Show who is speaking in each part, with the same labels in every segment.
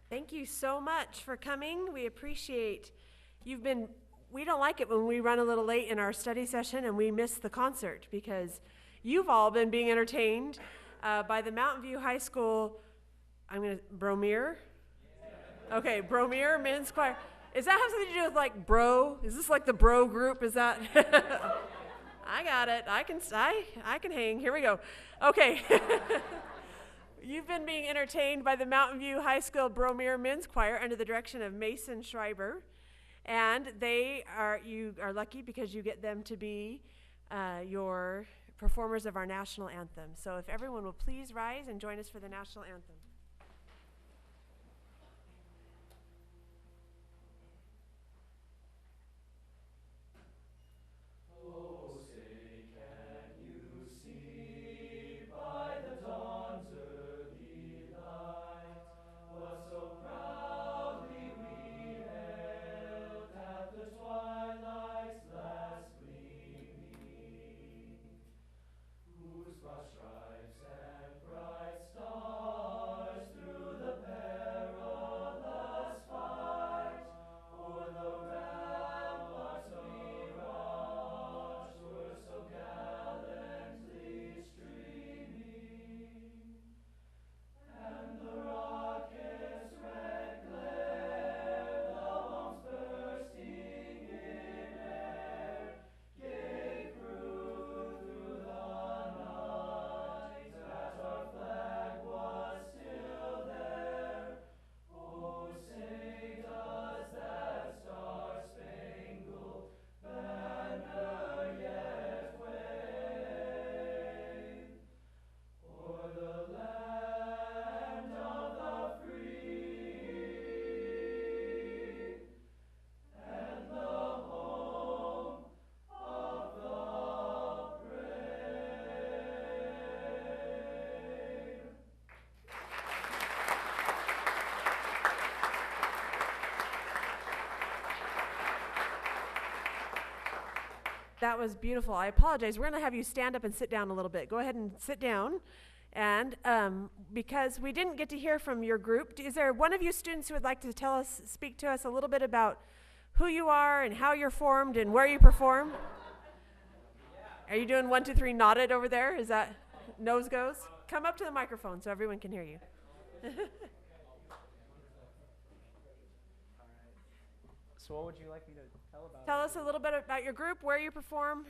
Speaker 1: Thank you so much for coming. We appreciate we don't like it when we run a little late in our study session and we miss the concert because you've all been being entertained by the Mountain View High School, Bromere? Okay, Bromere Men's Choir. Does that have something to do with like bro? Is this like the bro group? Is that? I got it. I can hang. Here we go. Okay. You've been being entertained by the Mountain View High School Bromere Men's Choir under the direction of Mason Schreiber. And you are lucky because you get them to be your performers of our national anthem. So if everyone will please rise and join us for the national anthem. That was beautiful. I apologize. We're going to have you stand up and sit down a little bit. Go ahead and sit down. And because we didn't get to hear from your group, is there one of you students who would like to speak to us a little bit about who you are and how you're formed and where you perform? Are you doing 1, 2, 3 nodded over there? Is that nose goes? Come up to the microphone so everyone can hear you.
Speaker 2: So what would you like me to tell about?
Speaker 1: Tell us a little bit about your group, where you perform.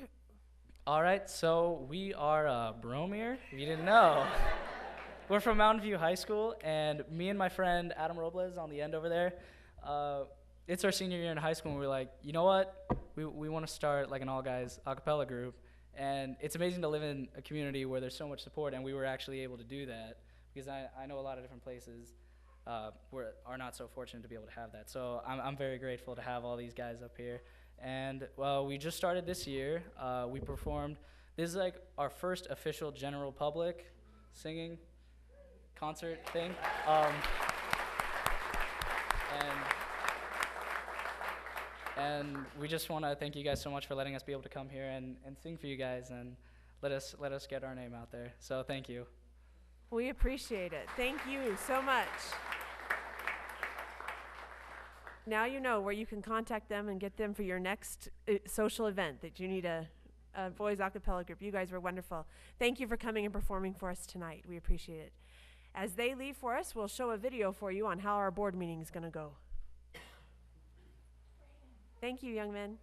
Speaker 2: All right, so we are Bromere. You didn't know. We're from Mountain View High School, and me and my friend Adam Robles on the end over there, it's our senior year in high school, and we're like, you know what? We want to start like an all-guys a cappella group, and it's amazing to live in a community where there's so much support, and we were actually able to do that, because I know a lot of different places are not so fortunate to be able to have that. So I'm very grateful to have all these guys up here. And well, we just started this year. We performed. This is like our first official general public singing concert thing. And we just want to thank you guys so much for letting us be able to come here and sing for you guys and let us get our name out there. So thank you.
Speaker 1: We appreciate it. Thank you so much. Now you know where you can contact them and get them for your next social event that you need a boys a cappella group. You guys were wonderful. Thank you for coming and performing for us tonight. We appreciate it. As they leave for us, we'll show a video for you on how our board meeting is going to go. Thank you, young men.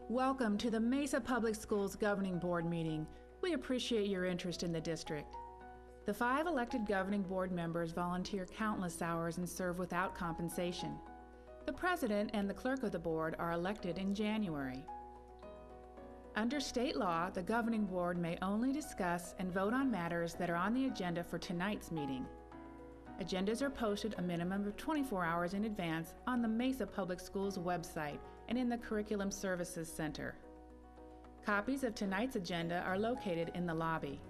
Speaker 3: Welcome to the Mesa Public Schools Governing Board meeting. We appreciate your interest in the district. The 5 elected governing board members volunteer countless hours and serve without compensation. The president and the clerk of the board are elected in January. Under state law, the governing board may only discuss and vote on matters that are on the agenda for tonight's meeting. Agendas are posted a minimum of 24 hours in advance on the Mesa Public Schools website and in the Curriculum Services Center. Copies of tonight's agenda are located in the lobby.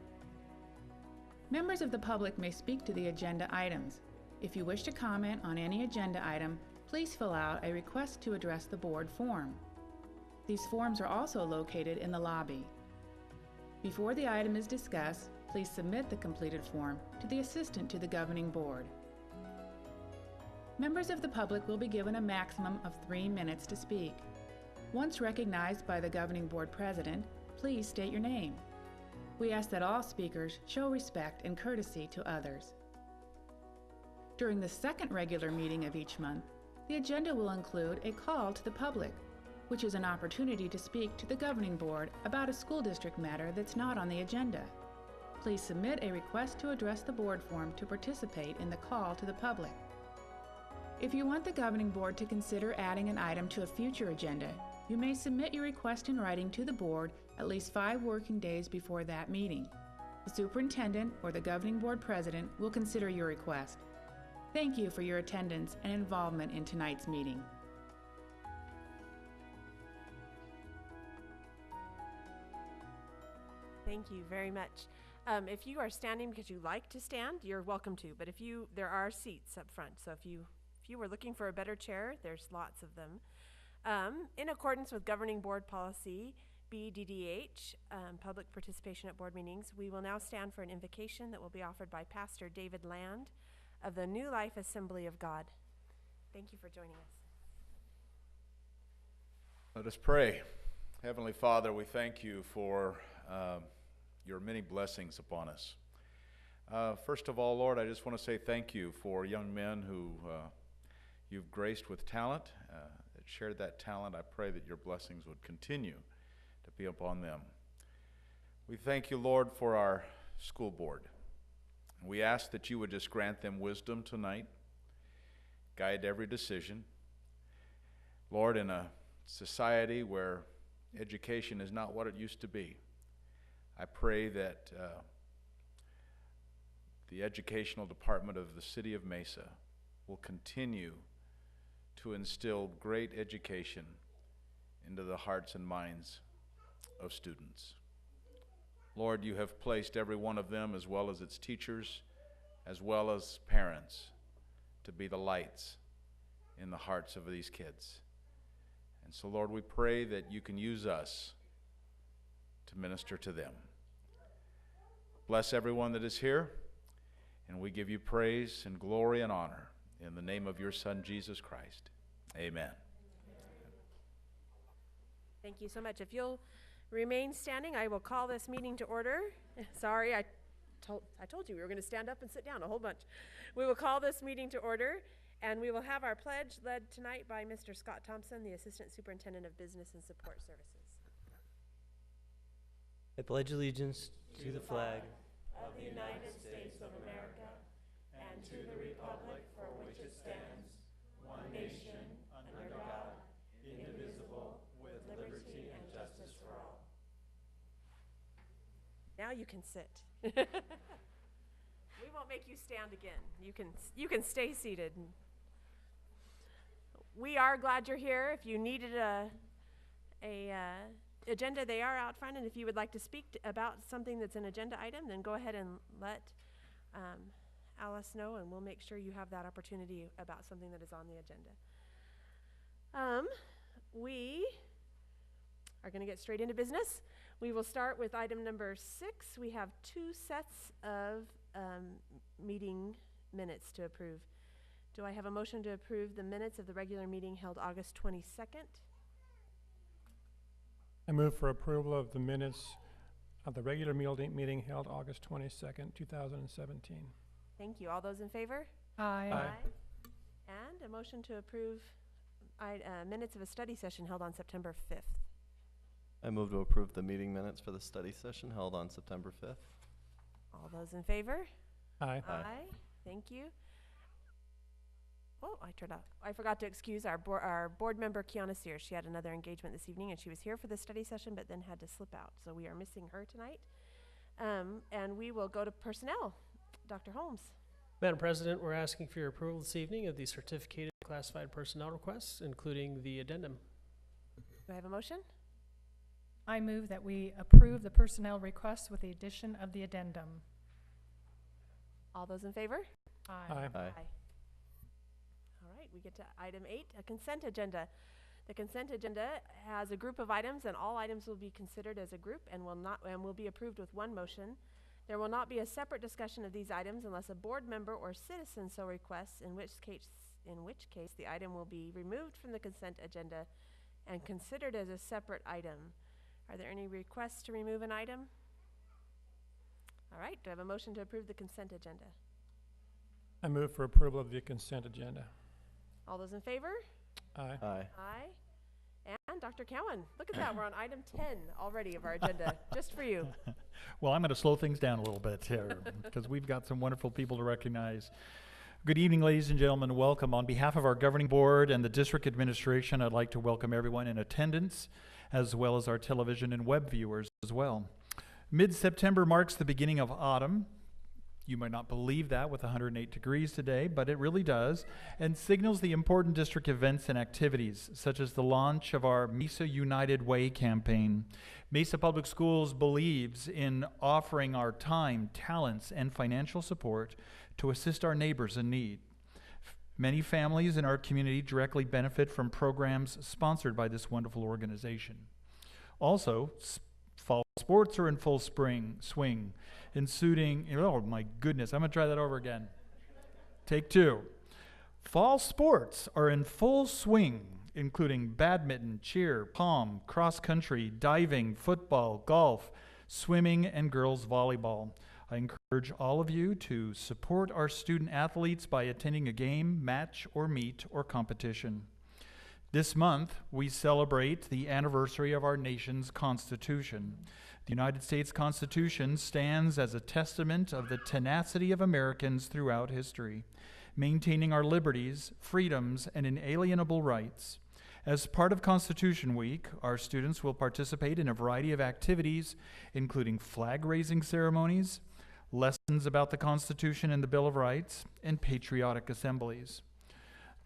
Speaker 3: Members of the public may speak to the agenda items. If you wish to comment on any agenda item, please fill out a request to address the board form. These forms are also located in the lobby. Before the item is discussed, please submit the completed form to the assistant to the governing board. Members of the public will be given a maximum of 3 minutes to speak. Once recognized by the governing board president, please state your name. We ask that all speakers show respect and courtesy to others. During the second regular meeting of each month, the agenda will include a call to the public, which is an opportunity to speak to the governing board about a school district matter that's not on the agenda. Please submit a request to address the board form to participate in the call to the public. If you want the governing board to consider adding an item to a future agenda, you may submit your request in writing to the board at least 5 working days before that meeting. The superintendent or the governing board president will consider your request. Thank you for your attendance and involvement in tonight's meeting.
Speaker 1: Thank you very much. If you are standing because you like to stand, you're welcome to, but there are seats up front, so if you were looking for a better chair, there's lots of them. In accordance with Governing Board Policy BDDH, public participation at board meetings, we will now stand for an invocation that will be offered by Pastor David Land of the New Life Assembly of God. Thank you for joining us.
Speaker 4: Let us pray. Heavenly Father, we thank you for your many blessings upon us. First of all, Lord, I just want to say thank you for young men who you've graced with talent, that shared that talent. I pray that your blessings would continue to be upon them. We thank you, Lord, for our school board. We ask that you would just grant them wisdom tonight, guide every decision. Lord, in a society where education is not what it used to be, I pray that the educational department of the city of Mesa will continue to instill great education into the hearts and minds of students. Lord, you have placed every one of them, as well as its teachers, as well as parents, to be the lights in the hearts of these kids. And so, Lord, we pray that you can use us to minister to them. Bless everyone that is here, and we give you praise and glory and honor in the name of your Son, Jesus Christ. Amen.
Speaker 1: Thank you so much. If you'll remain standing, I will call this meeting to order. Sorry, I told you we were going to stand up and sit down a whole bunch. We will call this meeting to order, and we will have our pledge led tonight by Mr. Scott Thompson, the Assistant Superintendent of Business and Support Services.
Speaker 5: I pledge allegiance to the flag
Speaker 1: of the United States of America and to the republic for which it stands, one nation, under God, indivisible, with liberty and justice for all. Now you can sit. We won't make you stand again. You can stay seated. We are glad you're here. If you needed a agenda, they are out front, and if you would like to speak about something that's an agenda item, then go ahead and let Alice know, and we'll make sure you have that opportunity about something that is on the agenda. We are going to get straight into business. We will start with item number 6. We have 2 sets of meeting minutes to approve. Do I have a motion to approve the minutes of the regular meeting held August 22nd?
Speaker 6: I move for approval of the minutes of the regular meeting held August 22nd, 2017.
Speaker 1: Thank you. All those in favor?
Speaker 3: Aye.
Speaker 6: Aye.
Speaker 1: And a motion to approve minutes of a study session held on September 5th.
Speaker 5: I move to approve the meeting minutes for the study session held on September 5th.
Speaker 1: All those in favor?
Speaker 6: Aye.
Speaker 1: Aye. Thank you. Oh, I forgot to excuse our board member, Kiana Sears. She had another engagement this evening, and she was here for the study session, but then had to slip out. So we are missing her tonight. And we will go to personnel. Dr. Holmes.
Speaker 7: Madam President, we're asking for your approval this evening of the certificated classified personnel requests, including the addendum.
Speaker 1: Do I have a motion?
Speaker 8: I move that we approve the personnel requests with the addition of the addendum.
Speaker 1: All those in favor?
Speaker 6: Aye.
Speaker 5: Aye.
Speaker 1: All right, we get to item 8, a consent agenda. The consent agenda has a group of items, and all items will be considered as a group and will be approved with one motion. There will not be a separate discussion of these items unless a board member or citizen so requests, in which case the item will be removed from the consent agenda and considered as a separate item. Are there any requests to remove an item? All right, do I have a motion to approve the consent agenda?
Speaker 6: I move for approval of the consent agenda.
Speaker 1: All those in favor?
Speaker 6: Aye.
Speaker 5: Aye.
Speaker 1: Aye. And Dr. Cowan, look at that, we're on item 10 already of our agenda, just for you.
Speaker 9: Well, I'm going to slow things down a little bit here because we've got some wonderful people to recognize. Good evening, ladies and gentlemen. Welcome. On behalf of our governing board and the district administration, I'd like to welcome everyone in attendance, as well as our television and web viewers as well. Mid-September marks the beginning of autumn. You might not believe that with 108 degrees today, but it really does, and signals the important district events and activities, such as the launch of our Mesa United Way campaign. Mesa Public Schools believes in offering our time, talents, and financial support to assist our neighbors in need. Many families in our community directly benefit from programs sponsored by this wonderful organization. Also, fall sports are in full swing, ensuing, oh my goodness, I'm going to try that over again. Take two. Fall sports are in full swing, including badminton, cheer, pom, cross country, diving, football, golf, swimming, and girls volleyball. I encourage all of you to support our student athletes by attending a game, match, or meet, or competition. This month, we celebrate the anniversary of our nation's Constitution. The United States Constitution stands as a testament of the tenacity of Americans throughout history, maintaining our liberties, freedoms, and inalienable rights. As part of Constitution Week, our students will participate in a variety of activities, including flag-raising ceremonies, lessons about the Constitution and the Bill of Rights, and patriotic assemblies.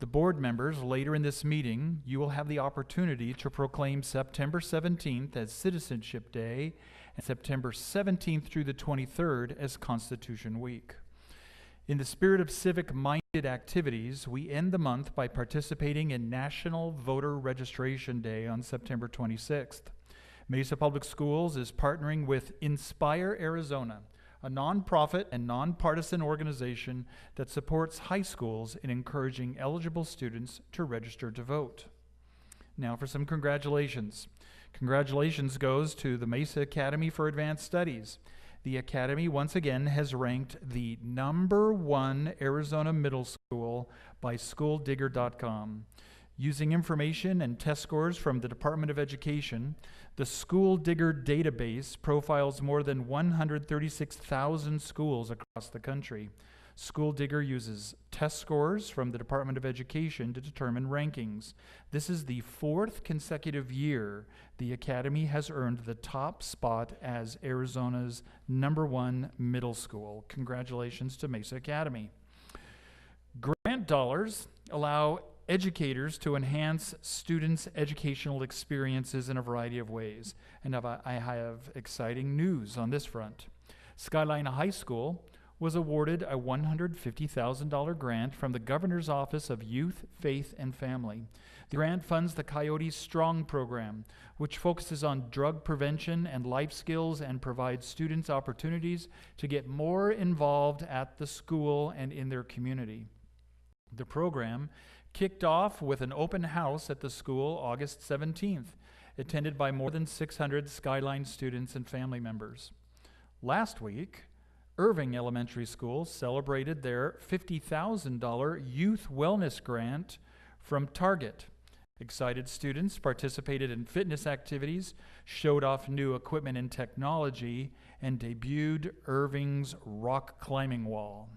Speaker 9: The board members, later in this meeting, you will have the opportunity to proclaim September 17th as Citizenship Day and September 17th through the 23rd as Constitution Week. In the spirit of civic-minded activities, we end the month by participating in National Voter Registration Day on September 26th. Mesa Public Schools is partnering with Inspire Arizona, a nonprofit and nonpartisan organization that supports high schools in encouraging eligible students to register to vote. Now for some congratulations. Congratulations goes to the Mesa Academy for Advanced Studies. The Academy once again has ranked the #1 Arizona middle school by SchoolDigger.com. Using information and test scores from the Department of Education, the School Digger database profiles more than 136,000 schools across the country. School Digger uses test scores from the Department of Education to determine rankings. This is the 4th consecutive year the Academy has earned the top spot as Arizona's #1 middle school. Congratulations to Mesa Academy. Grant dollars allow educators to enhance students' educational experiences in a variety of ways. And I have exciting news on this front. Skyline High School was awarded a $150,000 grant from the Governor's Office of Youth, Faith, and Family. The grant funds the Coyote Strong program, which focuses on drug prevention and life skills and provides students opportunities to get more involved at the school and in their community. The program kicked off with an open house at the school August 17th, attended by more than 600 Skyline students and family members. Last week, Irving Elementary School celebrated their $50,000 youth wellness grant from Target. Excited students participated in fitness activities, showed off new equipment and technology, and debuted Irving's rock climbing wall.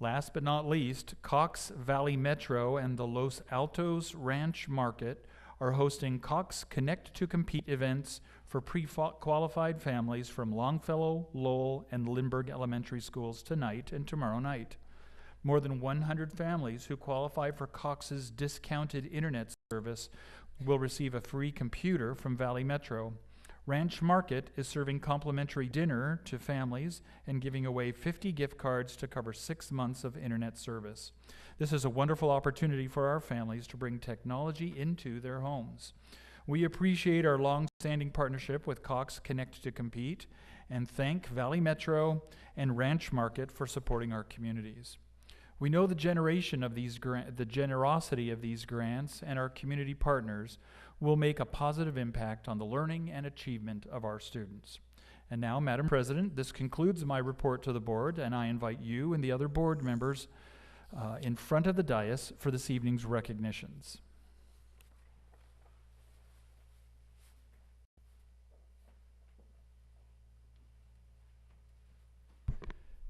Speaker 9: Last but not least, Cox Valley Metro and the Los Altos Ranch Market are hosting Cox Connect to Compete events for pre-qualified families from Longfellow, Lowell, and Lindbergh Elementary Schools tonight and tomorrow night. More than 100 families who qualify for Cox's discounted internet service will receive a free computer from Valley Metro. Ranch Market is serving complimentary dinner to families and giving away 50 gift cards to cover 6 months of internet service. This is a wonderful opportunity for our families to bring technology into their homes. We appreciate our long-standing partnership with Cox Connect to Compete and thank Valley Metro and Ranch Market for supporting our communities. We know the generosity of these grants and our community partners will make a positive impact on the learning and achievement of our students. And now, Madam President, this concludes my report to the board, and I invite you and the other board members in front of the dais for this evening's recognitions.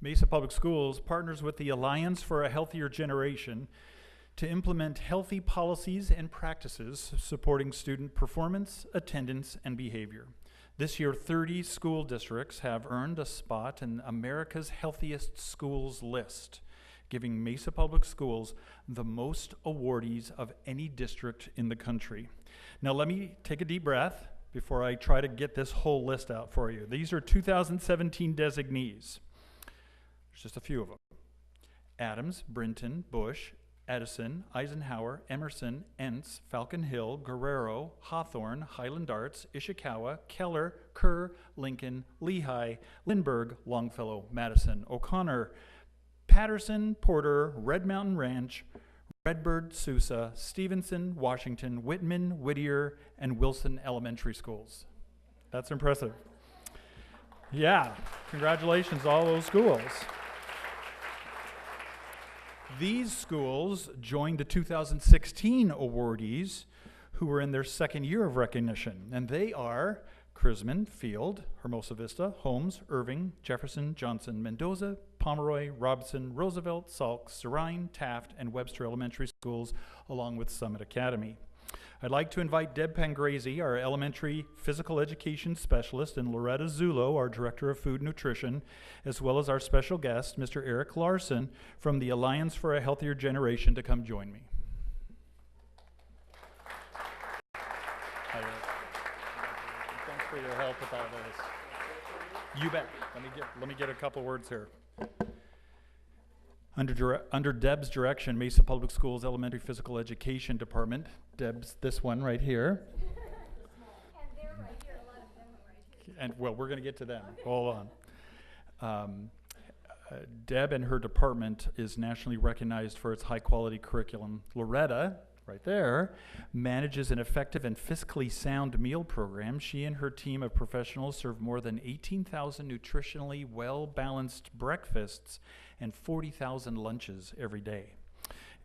Speaker 9: Mesa Public Schools partners with the Alliance for a Healthier Generation to implement healthy policies and practices supporting student performance, attendance, and behavior. This year, 30 school districts have earned a spot in America's Healthiest Schools list, giving Mesa Public Schools the most awardees of any district in the country. Now let me take a deep breath before I try to get this whole list out for you. These are 2017 designees. There's just a few of them. Adams, Brinton, Bush, Edison, Eisenhower, Emerson, Entz, Falcon Hill, Guerrero, Hawthorne, Highland Arts, Ishikawa, Keller, Kerr, Lincoln, Lehigh, Lindbergh, Longfellow, Madison, O'Connor, Patterson, Porter, Red Mountain Ranch, Redbird, Sousa, Stevenson, Washington, Whitman, Whittier, and Wilson Elementary Schools. That's impressive. Yeah, congratulations to all those schools. These schools joined the 2016 awardees who were in their second year of recognition, and they are Chrisman, Field, Hermosa Vista, Holmes, Irving, Jefferson, Johnson, Mendoza, Pomeroy, Robson, Roosevelt, Salk, Serine, Taft, and Webster Elementary Schools, along with Summit Academy. I'd like to invite Deb Pangrazi, our elementary physical education specialist, and Loretta Zullo, our director of food nutrition, as well as our special guest, Mr. Eric Larson, from the Alliance for a Healthier Generation, to come join me. Hi, Eric. Thanks for your help with all this. You bet. Let me get a couple words here. Under Deb's direction, Mesa Public Schools Elementary Physical Education Department, Deb's this one right here.
Speaker 10: And they're right here, a lot of them are right here.
Speaker 9: And well, we're going to get to them. Hold on. Deb and her department is nationally recognized for its high-quality curriculum. Loretta, right there, manages an effective and fiscally sound meal program. She and her team of professionals serve more than 18,000 nutritionally well-balanced breakfasts and 40,000 lunches every day.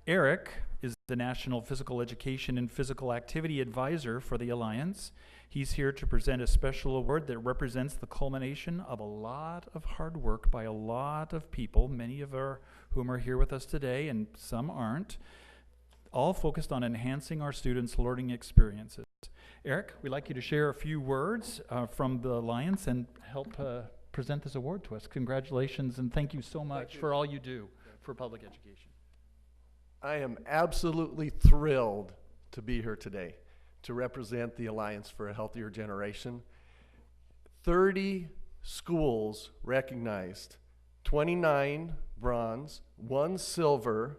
Speaker 9: Eric is the National Physical Education and Physical Activity Advisor for the Alliance. He's here to present a special award that represents the culmination of a lot of hard work by a lot of people, many of whom are here with us today and some aren't, all focused on enhancing our students' learning experiences. Eric, we'd like you to share a few words from the Alliance and help present this award to us. Congratulations and thank you so much for all you do for public education.
Speaker 11: I am absolutely thrilled to be here today to represent the Alliance for a Healthier Generation. 30 schools recognized, 29 bronze, 1 silver,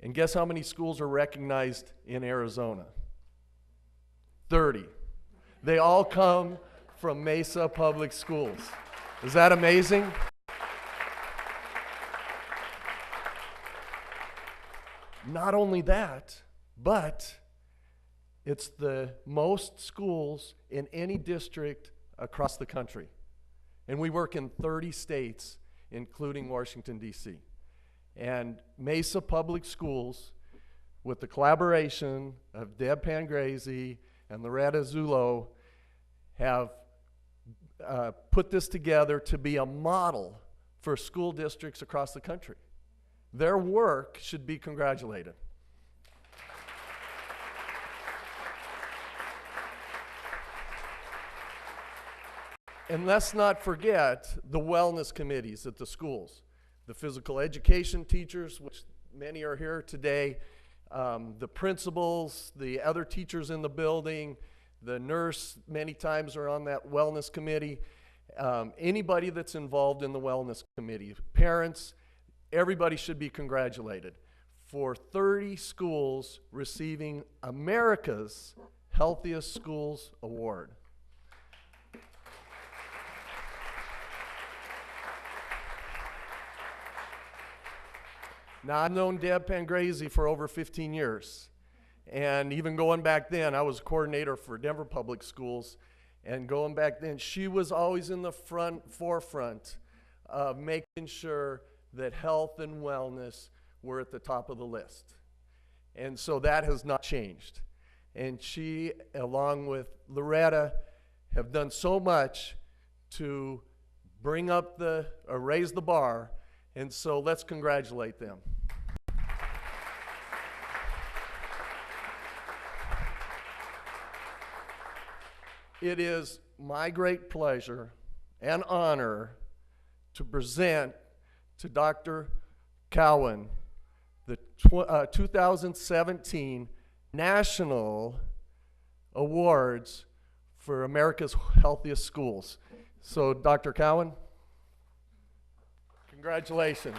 Speaker 11: and guess how many schools are recognized in Arizona? 30. They all come from Mesa Public Schools. Is that amazing? Not only that, but it's the most schools in any district across the country. And we work in 30 states, including Washington, D.C. And Mesa Public Schools, with the collaboration of Deb Pangrazi and Loretta Zullo, have put this together to be a model for school districts across the country. Their work should be congratulated. And let's not forget the wellness committees at the schools, the physical education teachers, which many are here today, the principals, the other teachers in the building, The nurse many times are on that wellness committee. Anybody that's involved in the wellness committee, parents, everybody should be congratulated for 30 schools receiving America's Healthiest Schools Award. Now, I've known Deb Pangrazi for over 15 years. And even going back then, I was coordinator for Denver Public Schools. And going back then, she was always in the forefront of making sure that health and wellness were at the top of the list. And so that has not changed. And she, along with Loretta, have done so much to bring up raise the bar. And so let's congratulate them. It is my great pleasure and honor to present to Dr. Cowan the 2017 National Awards for America's Healthiest Schools. So, Dr. Cowan, congratulations.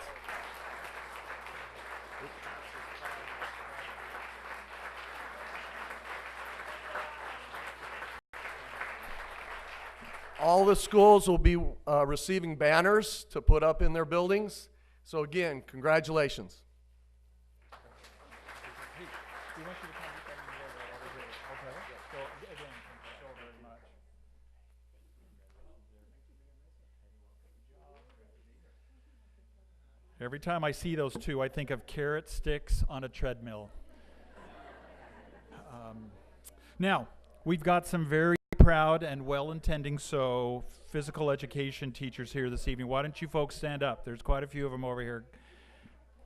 Speaker 11: All the schools will be receiving banners to put up in their buildings. So again, congratulations.
Speaker 9: Every time I see those two, I think of carrot sticks on a treadmill. Now, we've got some very proud and well-intending physical education teachers here this evening. Why don't you folks stand up? There's quite a few of them over here.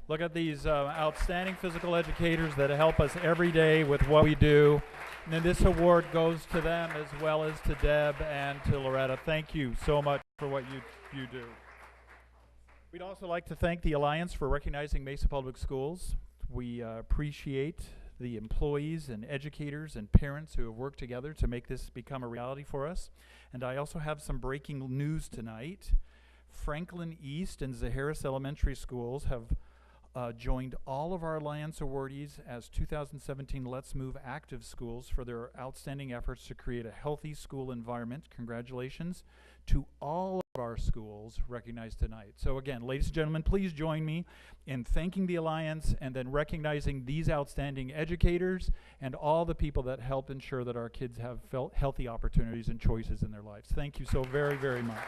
Speaker 9: Look at these outstanding physical educators that help us every day with what we do. And this award goes to them as well as to Deb and to Loretta. Thank you so much for what you do. We'd also like to thank the Alliance for recognizing Mesa Public Schools. We appreciate the employees and educators and parents who have worked together to make this become a reality for us. And I also have some breaking news tonight. Franklin East and Zaharis Elementary Schools have joined all of our Alliance awardees as 2017 Let's Move Active Schools for their outstanding efforts to create a healthy school environment. Congratulations to all of our schools recognized tonight. So again, ladies and gentlemen, please join me in thanking the Alliance and then recognizing these outstanding educators and all the people that help ensure that our kids have healthy opportunities and choices in their lives. Thank you so very, very much.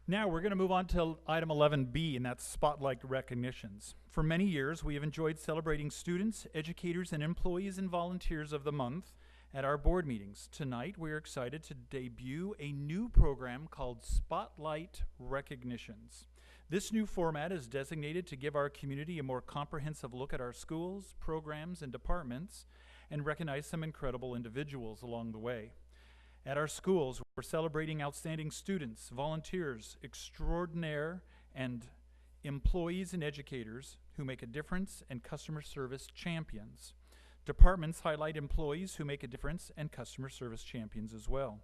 Speaker 9: Now we're going to move on to item 11B, and that's spotlight recognitions. For many years, we have enjoyed celebrating students, educators, and employees and volunteers of the month at our board meetings. Tonight, we're excited to debut a new program called Spotlight Recognitions. This new format is designated to give our community a more comprehensive look at our schools, programs, and departments, and recognize some incredible individuals along the way. At our schools, we're celebrating outstanding students, volunteers, extraordinaire, and employees and educators who make a difference and customer service champions. Departments highlight employees who make a difference and customer service champions as well.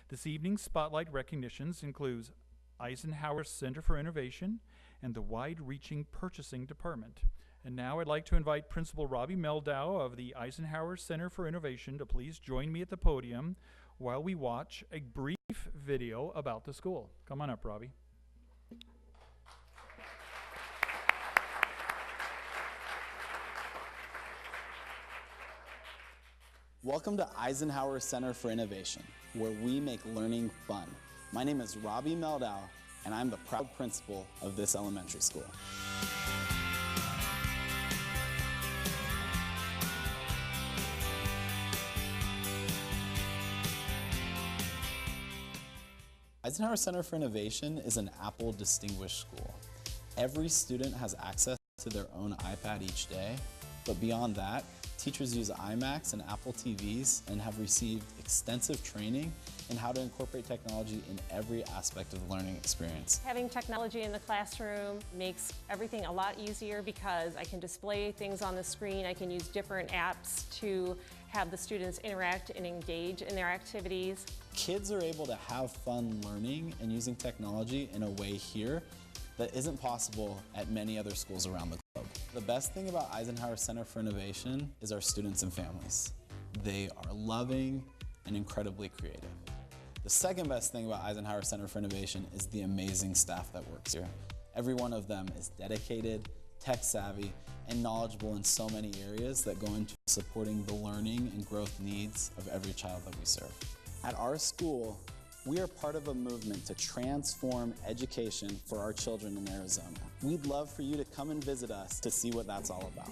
Speaker 9: This evening's Spotlight Recognitions includes Eisenhower Center for Innovation and the wide-reaching Purchasing Department. And now I'd like to invite Principal Robbie Meldow of the Eisenhower Center for Innovation to please join me at the podium while we watch a brief video about the school. Come on up, Robbie.
Speaker 12: Welcome to Eisenhower Center for Innovation, where we make learning fun. My name is Robbie Meldow, and I'm the proud principal of this elementary school. Eisenhower Center for Innovation is an Apple Distinguished School. Every student has access to their own iPad each day, but beyond that, teachers use iMacs and Apple TVs and have received extensive training in how to incorporate technology in every aspect of the learning experience.
Speaker 10: Having technology in the classroom makes everything a lot easier because I can display things on the screen. I can use different apps to have the students interact and engage in their activities.
Speaker 12: Kids are able to have fun learning and using technology in a way here that isn't possible at many other schools around the globe. The best thing about Eisenhower Center for Innovation is our students and families. They are loving and incredibly creative. The second best thing about Eisenhower Center for Innovation is the amazing staff that works here. Every one of them is dedicated, tech savvy, and knowledgeable in so many areas that go into supporting the learning and growth needs of every child that we serve. At our school, we are part of a movement to transform education for our children in Arizona. We'd love for you to come and visit us to see what that's all about.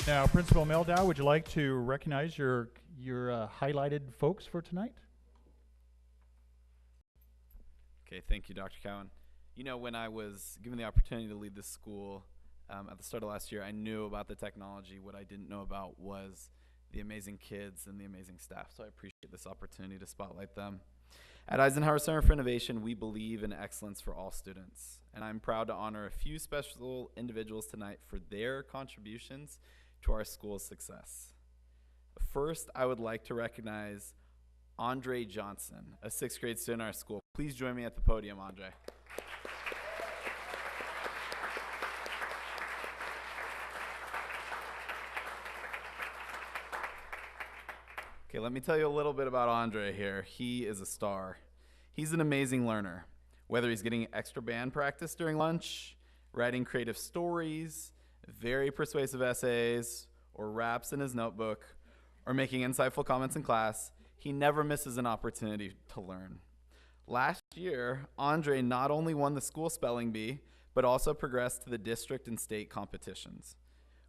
Speaker 9: Now, Principal Meldow, would you like to recognize your highlighted folks for tonight?
Speaker 13: Okay, thank you, Dr. Cowan. You know, when I was given the opportunity to lead this school at the start of last year, I knew about the technology. What I didn't know about was the amazing kids and the amazing staff, so I appreciate this opportunity to spotlight them. At Eisenhower Center for Innovation, we believe in excellence for all students, and I'm proud to honor a few special individuals tonight for their contributions to our school's success. First, I would like to recognize Andre Johnson, a 6th grade student in our school. Please join me at the podium, Andre. Okay, let me tell you a little bit about Andre here. He is a star. He's an amazing learner. Whether he's getting extra band practice during lunch, writing creative stories, very persuasive essays, or raps in his notebook, or making insightful comments in class, he never misses an opportunity to learn. Last year, Andre not only won the school spelling bee, but also progressed to the district and state competitions.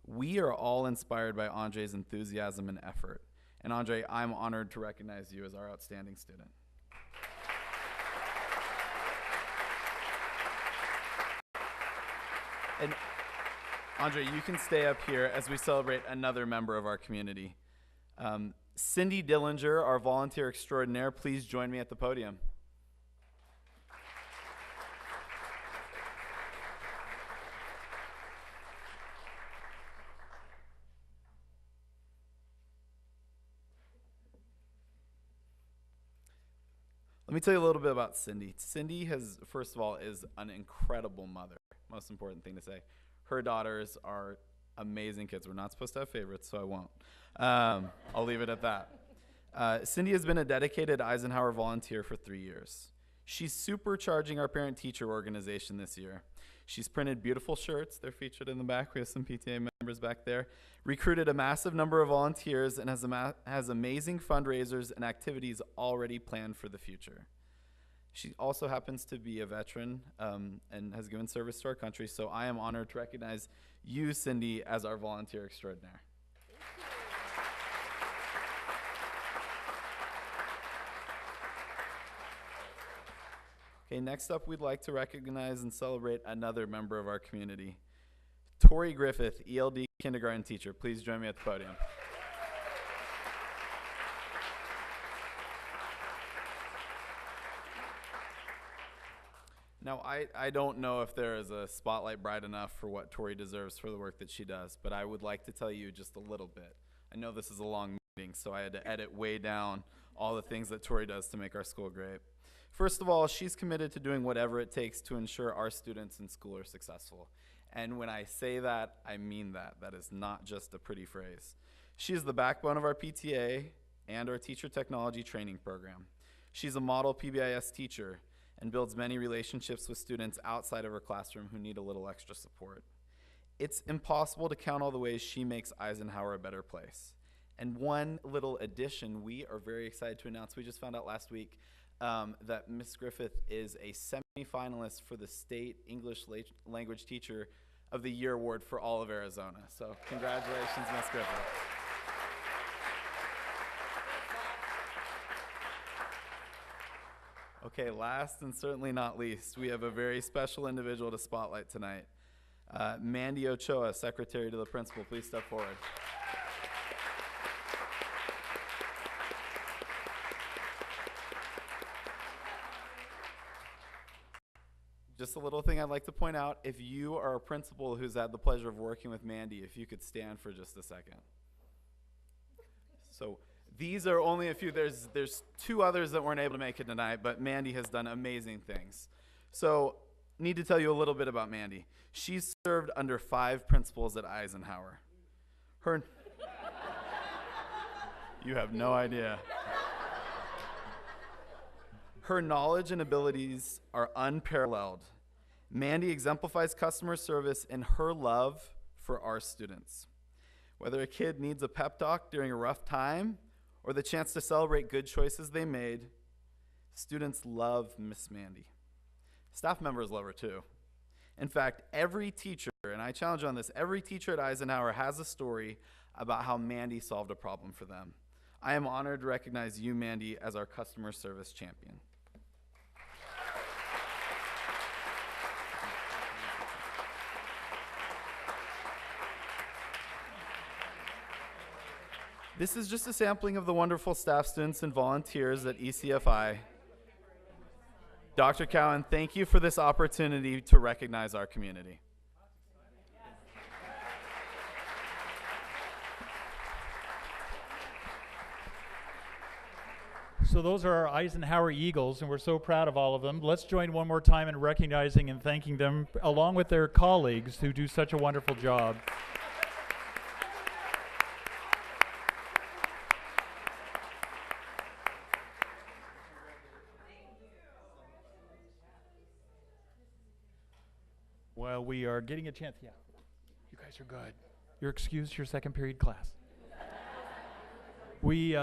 Speaker 13: We are all inspired by Andre's enthusiasm and effort. And Andre, I'm honored to recognize you as our outstanding student. And Andre, you can stay up here as we celebrate another member of our community. Cindy Dillinger, our volunteer extraordinaire, please join me at the podium. Let me tell you a little bit about Cindy. Cindy first of all, is an incredible mother. Most important thing to say. Her daughters are amazing kids. We're not supposed to have favorites, so I won't. I'll leave it at that. Cindy has been a dedicated Eisenhower volunteer for 3 years. She's supercharging our parent-teacher organization this year. She's printed beautiful shirts. They're featured in the back. We have some PTA members back there. Recruited a massive number of volunteers and has amazing fundraisers and activities already planned for the future. She also happens to be a veteran and has given service to our country, so I am honored to recognize you, Cindy, as our volunteer extraordinaire. Okay, next up, we'd like to recognize and celebrate another member of our community. Tori Griffith, ELD kindergarten teacher. Please join me at the podium. Now, I don't know if there is a spotlight bright enough for what Tori deserves for the work that she does, but I would like to tell you just a little bit. I know this is a long meeting, so I had to edit way down all the things that Tori does to make our school great. First of all, she's committed to doing whatever it takes to ensure our students in school are successful. And when I say that, I mean that. That is not just a pretty phrase. She is the backbone of our PTA and our teacher technology training program. She's a model PBIS teacher and builds many relationships with students outside of her classroom who need a little extra support. It's impossible to count all the ways she makes Eisenhower a better place. And one little addition we are very excited to announce, we just found out last week that Ms. Griffith is a semi-finalist for the State English Language Teacher of the Year Award for all of Arizona. So congratulations, Ms. Griffith. Okay, last and certainly not least, we have a very special individual to spotlight tonight. Mandy Ochoa, secretary to the principal, please step forward. Just a little thing I'd like to point out, if you are a principal who's had the pleasure of working with Mandy, if you could stand for just a second. So these are only a few. There's two others that weren't able to make it tonight, but Mandy has done amazing things. So need to tell you a little bit about Mandy. She's served under 5 principals at Eisenhower. You have no idea. Her knowledge and abilities are unparalleled. Mandy exemplifies customer service in her love for our students. Whether a kid needs a pep talk during a rough time or the chance to celebrate good choices they made, students love Miss Mandy. Staff members love her too. In fact, every teacher, and I challenge on this, every teacher at Eisenhower has a story about how Mandy solved a problem for them. I am honored to recognize you, Mandy, as our customer service champion. This is just a sampling of the wonderful staff, students, and volunteers at ECFI. Dr. Cowan, thank you for this opportunity to recognize our community.
Speaker 9: So those are our Eisenhower Eagles, and we're so proud of all of them. Let's join one more time in recognizing and thanking them, along with their colleagues who do such a wonderful job. Well, we are getting a chance. Yeah, you guys are good. You're excused your second period class. We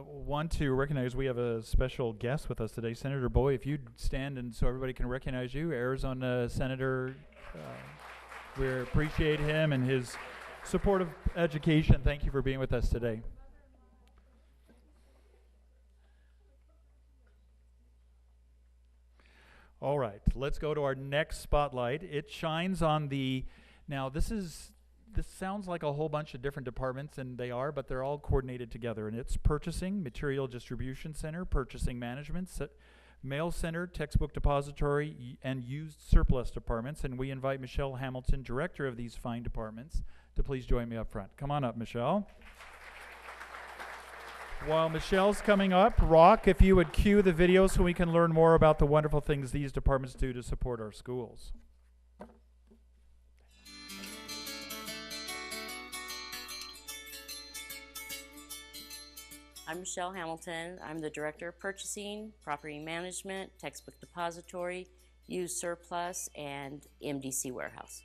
Speaker 9: want to recognize we have a special guest with us today. Senator Bowie, if you'd stand and so everybody can recognize you. Arizona Senator, we appreciate him and his support of education. Thank you for being with us today. All right, let's go to our next spotlight. It shines on the, now this sounds like a whole bunch of different departments, and they are, but they're all coordinated together. And it's purchasing, material distribution center, purchasing management, mail center, textbook depository, and used surplus departments. And we invite Michelle Hamilton, director of these fine departments, to please join me up front. Come on up, Michelle. While Michelle's coming up, Rock, if you would cue the video so we can learn more about the wonderful things these departments do to support our schools.
Speaker 14: I'm Michelle Hamilton. I'm the Director of Purchasing, Property Management, Textbook Depository, Used Surplus, and MDC Warehouse.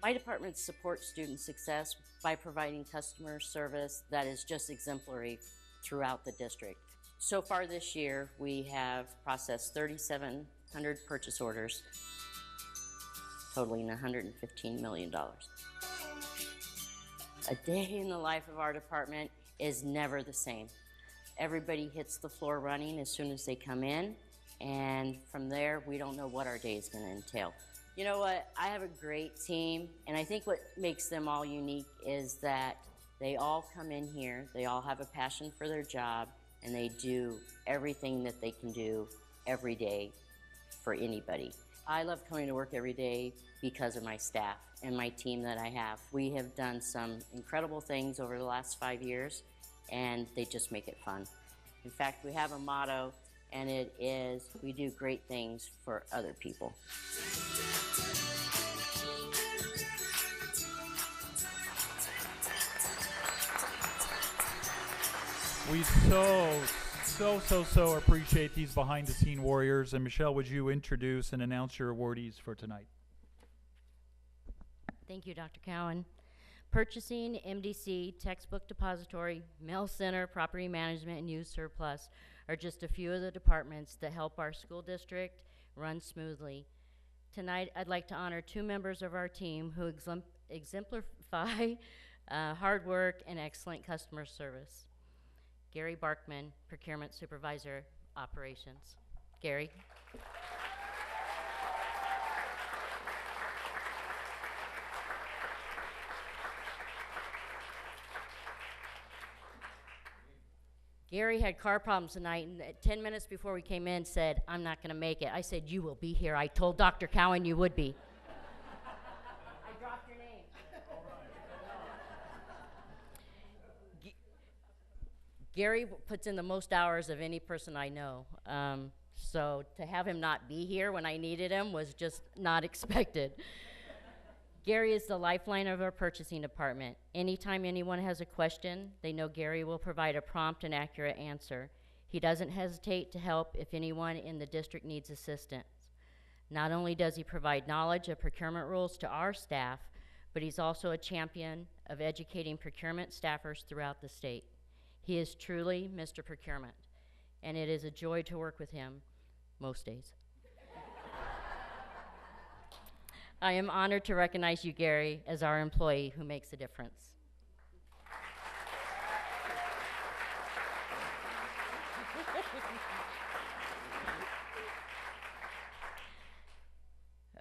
Speaker 14: My department supports student success by providing customer service that is just exemplary throughout the district. So far this year, we have processed 3,700 purchase orders, totaling $115 million. A day in the life of our department is never the same. Everybody hits the floor running as soon as they come in, and from there, we don't know what our day is going to entail. You know what? I have a great team, and I think what makes them all unique is that they all come in here, they all have a passion for their job, and they do everything that they can do every day for anybody. I love coming to work every day because of my staff and my team that I have. We have done some incredible things over the last 5 years, and they just make it fun. In fact, we have a motto, and it is, we do great things for other people.
Speaker 9: We so appreciate these behind-the-scene warriors. And Michelle, would you introduce and announce your awardees for tonight?
Speaker 14: Thank you, Dr. Cowan. Purchasing, MDC, Textbook Depository, Mail Center, Property Management, and Used Surplus are just a few of the departments that help our school district run smoothly. Tonight, I'd like to honor 2 members of our team who exemplify hard work and excellent customer service. Gary Barkman, Procurement Supervisor, Operations. Gary. Gary had car problems tonight, and 10 minutes before we came in said, I'm not going to make it. I said, you will be here. I told Dr. Cowan you would be. I dropped your name. Gary puts in the most hours of any person I know. So to have him not be here when I needed him was just not expected. Gary is the lifeline of our purchasing department. Anytime anyone has a question, they know Gary will provide a prompt and accurate answer. He doesn't hesitate to help if anyone in the district needs assistance. Not only does he provide knowledge of procurement rules to our staff, but he's also a champion of educating procurement staffers throughout the state. He is truly Mr. Procurement, and it is a joy to work with him most days. I am honored to recognize you, Gary, as our employee who makes a difference.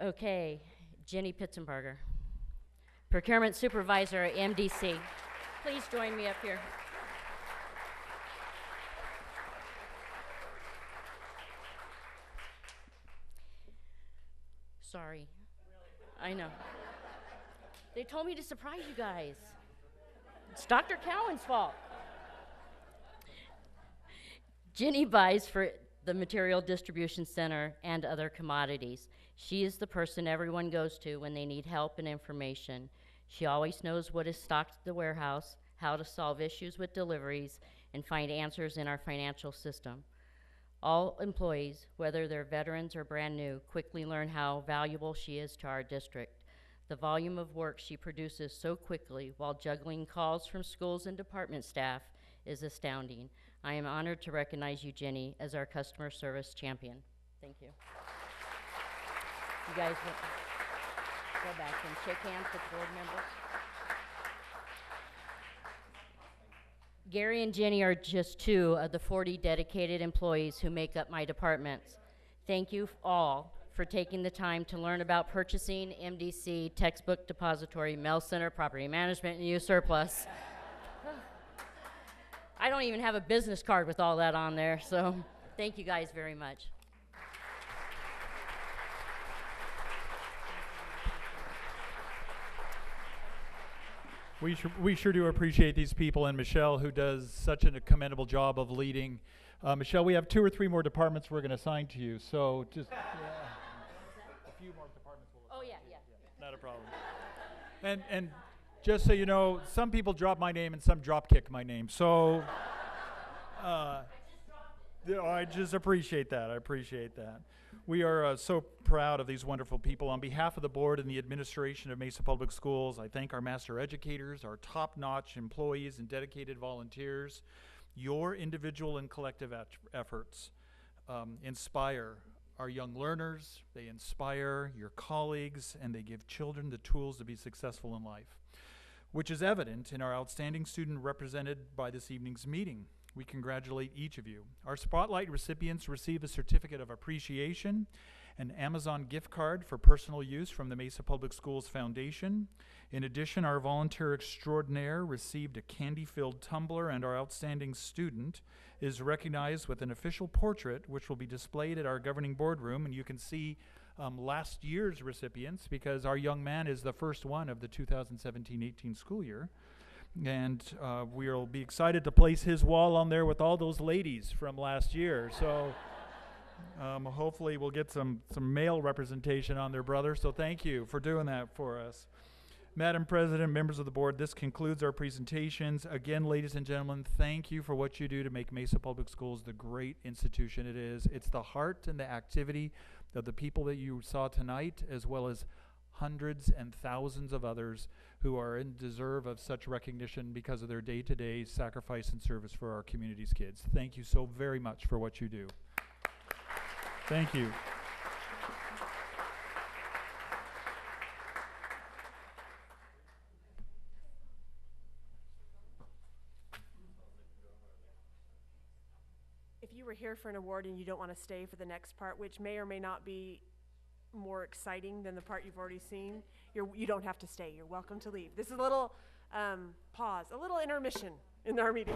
Speaker 14: Okay, Jenny Pitzenberger, Procurement Supervisor at MDC. Please join me up here. Sorry. I know. They told me to surprise you guys. It's Dr. Cowan's fault. Jenny buys for the Material Distribution Center and other commodities. She is the person everyone goes to when they need help and information. She always knows what is stocked at the warehouse, how to solve issues with deliveries, and find answers in our financial system. All employees, whether they're veterans or brand new, quickly learn how valuable she is to our district. The volume of work she produces so quickly while juggling calls from schools and department staff is astounding. I am honored to recognize you, Jenny, as our customer service champion. Thank you. You guys go back and shake hands with board members. Gary and Jenny are just 2 of the 40 dedicated employees who make up my departments. Thank you all for taking the time to learn about purchasing, MDC, textbook depository, mail center, property management, and youth surplus. I don't even have a business card with all that on there, so thank you guys very much.
Speaker 9: We sure do appreciate these people, and Michelle, who does such a commendable job of leading. Michelle, we have 2 or 3 more departments we're going to assign to you, so just a few more departments.
Speaker 14: Oh, yeah.
Speaker 9: Not a problem. And just so you know, some people drop my name and some drop kick my name, so I just appreciate that. I appreciate that. We are so proud of these wonderful people. On behalf of the board and the administration of Mesa Public Schools, I thank our master educators, our top-notch employees and dedicated volunteers. Your individual and collective efforts inspire our young learners, they inspire your colleagues, and they give children the tools to be successful in life, which is evident in our outstanding student represented by this evening's meeting. We congratulate each of you. Our Spotlight recipients receive a certificate of appreciation, an Amazon gift card for personal use from the Mesa Public Schools Foundation. In addition, our volunteer extraordinaire received a candy-filled tumbler, and our outstanding student is recognized with an official portrait, which will be displayed at our governing boardroom, and you can see last year's recipients, because our young man is the first one of the 2017-18 school year. And we'll be excited to place his wall on there with all those ladies from last year. So hopefully we'll get some male representation on there, brother. So thank you for doing that for us. Madam President, members of the board, this concludes our presentations. Again, ladies and gentlemen, thank you for what you do to make Mesa Public Schools the great institution it is. It's the heart and the activity of the people that you saw tonight, as well as hundreds and thousands of others who are in deserve of such recognition because of their day-to-day sacrifice and service for our community's kids. Thank you so very much for what you do. Thank you.
Speaker 1: If you were here for an award and you don't want to stay for the next part, which may or may not be more exciting than the part you've already seen, you don't have to stay. You're welcome to leave. This is a little pause, a little intermission in our meeting.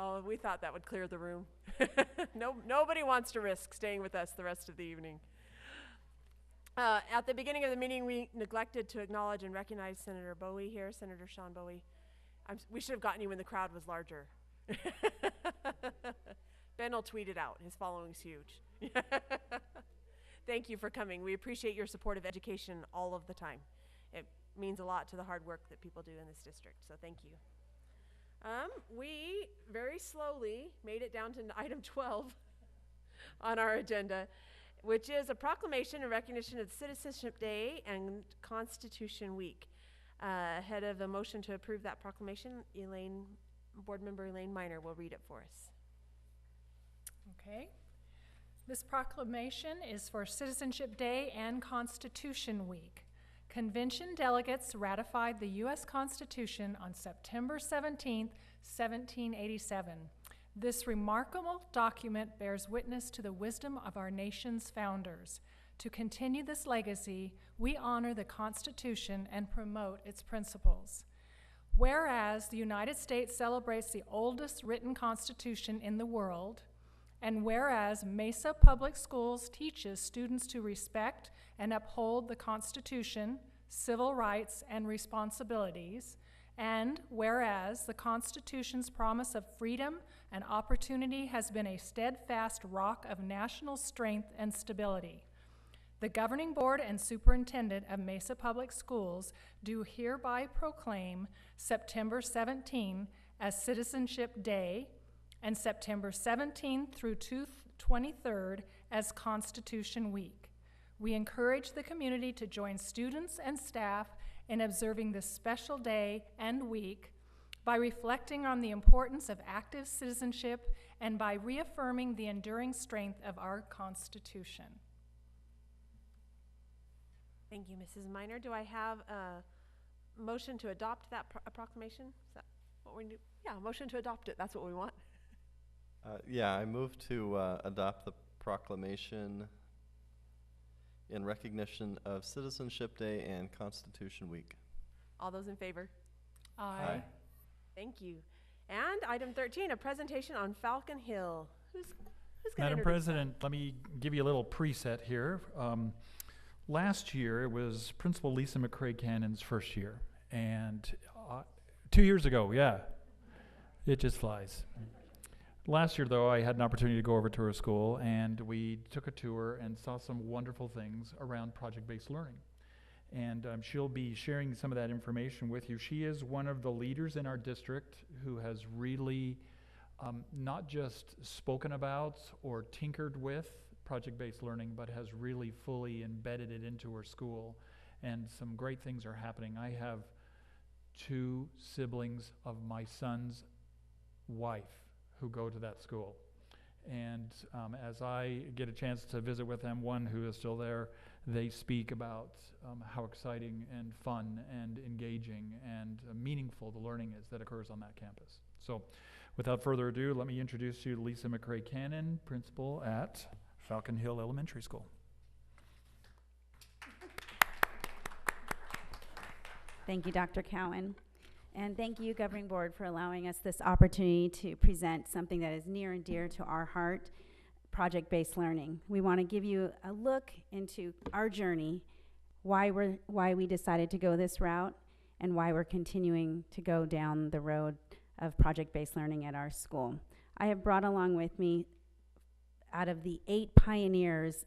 Speaker 1: Oh, we thought that would clear the room. Nobody wants to risk staying with us the rest of the evening. At the beginning of the meeting, we neglected to acknowledge and recognize Senator Bowie here, Senator Sean Bowie. We should have gotten you when the crowd was larger. Ben will tweet it out. His following's huge. Thank you for coming. We appreciate your support of education all of the time. It means a lot to the hard work that people do in this district, so thank you. We very slowly made it down to item 12 on our agenda, which is a proclamation in recognition of Citizenship Day and Constitution Week. Ahead of a motion to approve that proclamation, Board Member Elaine Miner will read it for us.
Speaker 8: Okay. This proclamation is for Citizenship Day and Constitution Week. Convention delegates ratified the U.S. Constitution on September 17, 1787. This remarkable document bears witness to the wisdom of our nation's founders. To continue this legacy, we honor the Constitution and promote its principles. Whereas the United States celebrates the oldest written constitution in the world, and whereas Mesa Public Schools teaches students to respect and uphold the Constitution, civil rights, and responsibilities, and whereas the Constitution's promise of freedom and opportunity has been a steadfast rock of national strength and stability. The Governing Board and Superintendent of Mesa Public Schools do hereby proclaim September 17 as Citizenship Day and September 17th through 23rd as Constitution Week. We encourage the community to join students and staff in observing this special day and week by reflecting on the importance of active citizenship and by reaffirming the enduring strength of our Constitution.
Speaker 1: Thank you, Mrs. Miner. Do I have a motion to adopt that proclamation? Is that what we do? Yeah, motion to adopt it. That's what we want.
Speaker 5: Yeah, I move to adopt the proclamation in recognition of Citizenship Day and Constitution Week.
Speaker 1: All those in favor?
Speaker 8: Aye.
Speaker 1: Thank you. And item 13, a presentation on Falcon Hill. Who's going to
Speaker 9: Madam President, let me give you a little preset here. Last year, it was Principal Lisa McCrae-Cannon's first year. And 2 years ago, yeah, it just flies. Last year, though, I had an opportunity to go over to her school, and we took a tour and saw some wonderful things around project-based learning. And she'll be sharing some of that information with you. She is one of the leaders in our district who has really not just spoken about or tinkered with project-based learning, but has really fully embedded it into her school. And some great things are happening. I have 2 siblings of my son's wife who go to that school. And as I get a chance to visit with them, one who is still there, they speak about how exciting and fun and engaging and meaningful the learning is that occurs on that campus. So without further ado, let me introduce you to Lisa McCrae-Cannon, principal at Falcon Hill Elementary School.
Speaker 15: Thank you, Dr. Cowan. And thank you, Governing Board, for allowing us this opportunity to present something that is near and dear to our heart, project-based learning. We want to give you a look into our journey, why we decided to go this route, and why we're continuing to go down the road of project-based learning at our school. I have brought along with me, out of the 8 pioneers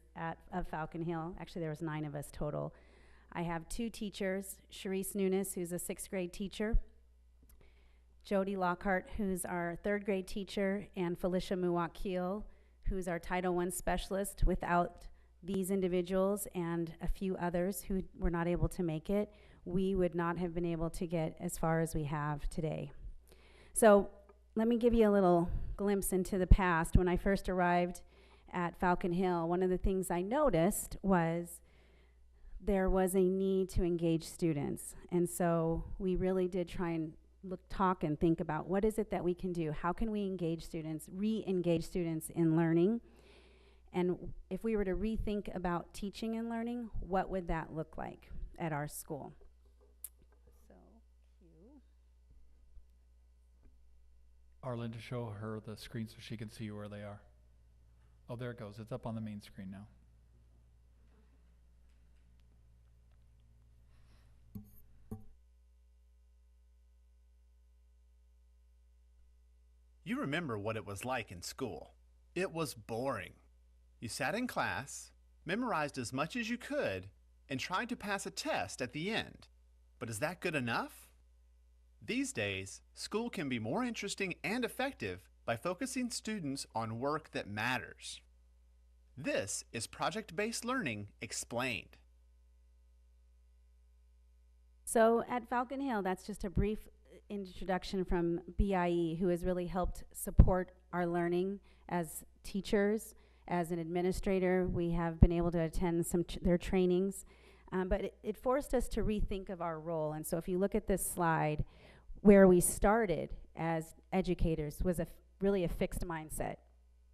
Speaker 15: of Falcon Hill, actually there was 9 of us total, I have 2 teachers, Sharice Nunes, who's a 6th grade teacher, Jody Lockhart, who's our 3rd grade teacher, and Felicia Muwakil, who's our Title I specialist. Without these individuals and a few others who were not able to make it, we would not have been able to get as far as we have today. So let me give you a little glimpse into the past. When I first arrived at Falcon Hill, one of the things I noticed was there was a need to engage students. And so we really did try and talk and think about what is it that we can do? How can we engage students, re-engage students in learning? And if we were to rethink about teaching and learning, what would that look like at our school? So,
Speaker 9: Arlen to show her the screen so she can see where they are. Oh, there it goes. It's up on the main screen now.
Speaker 16: You remember what it was like in school. It was boring. You sat in class, memorized as much as you could, and tried to pass a test at the end. But is that good enough? These days, school can be more interesting and effective by focusing students on work that matters. This is project-based learning explained.
Speaker 15: So at Falcon Hill, that's just a brief introduction from BIE, who has really helped support our learning as teachers, as an administrator. We have been able to attend some their trainings, but it forced us to rethink of our role. And so if you look at this slide, where we started as educators was really a fixed mindset.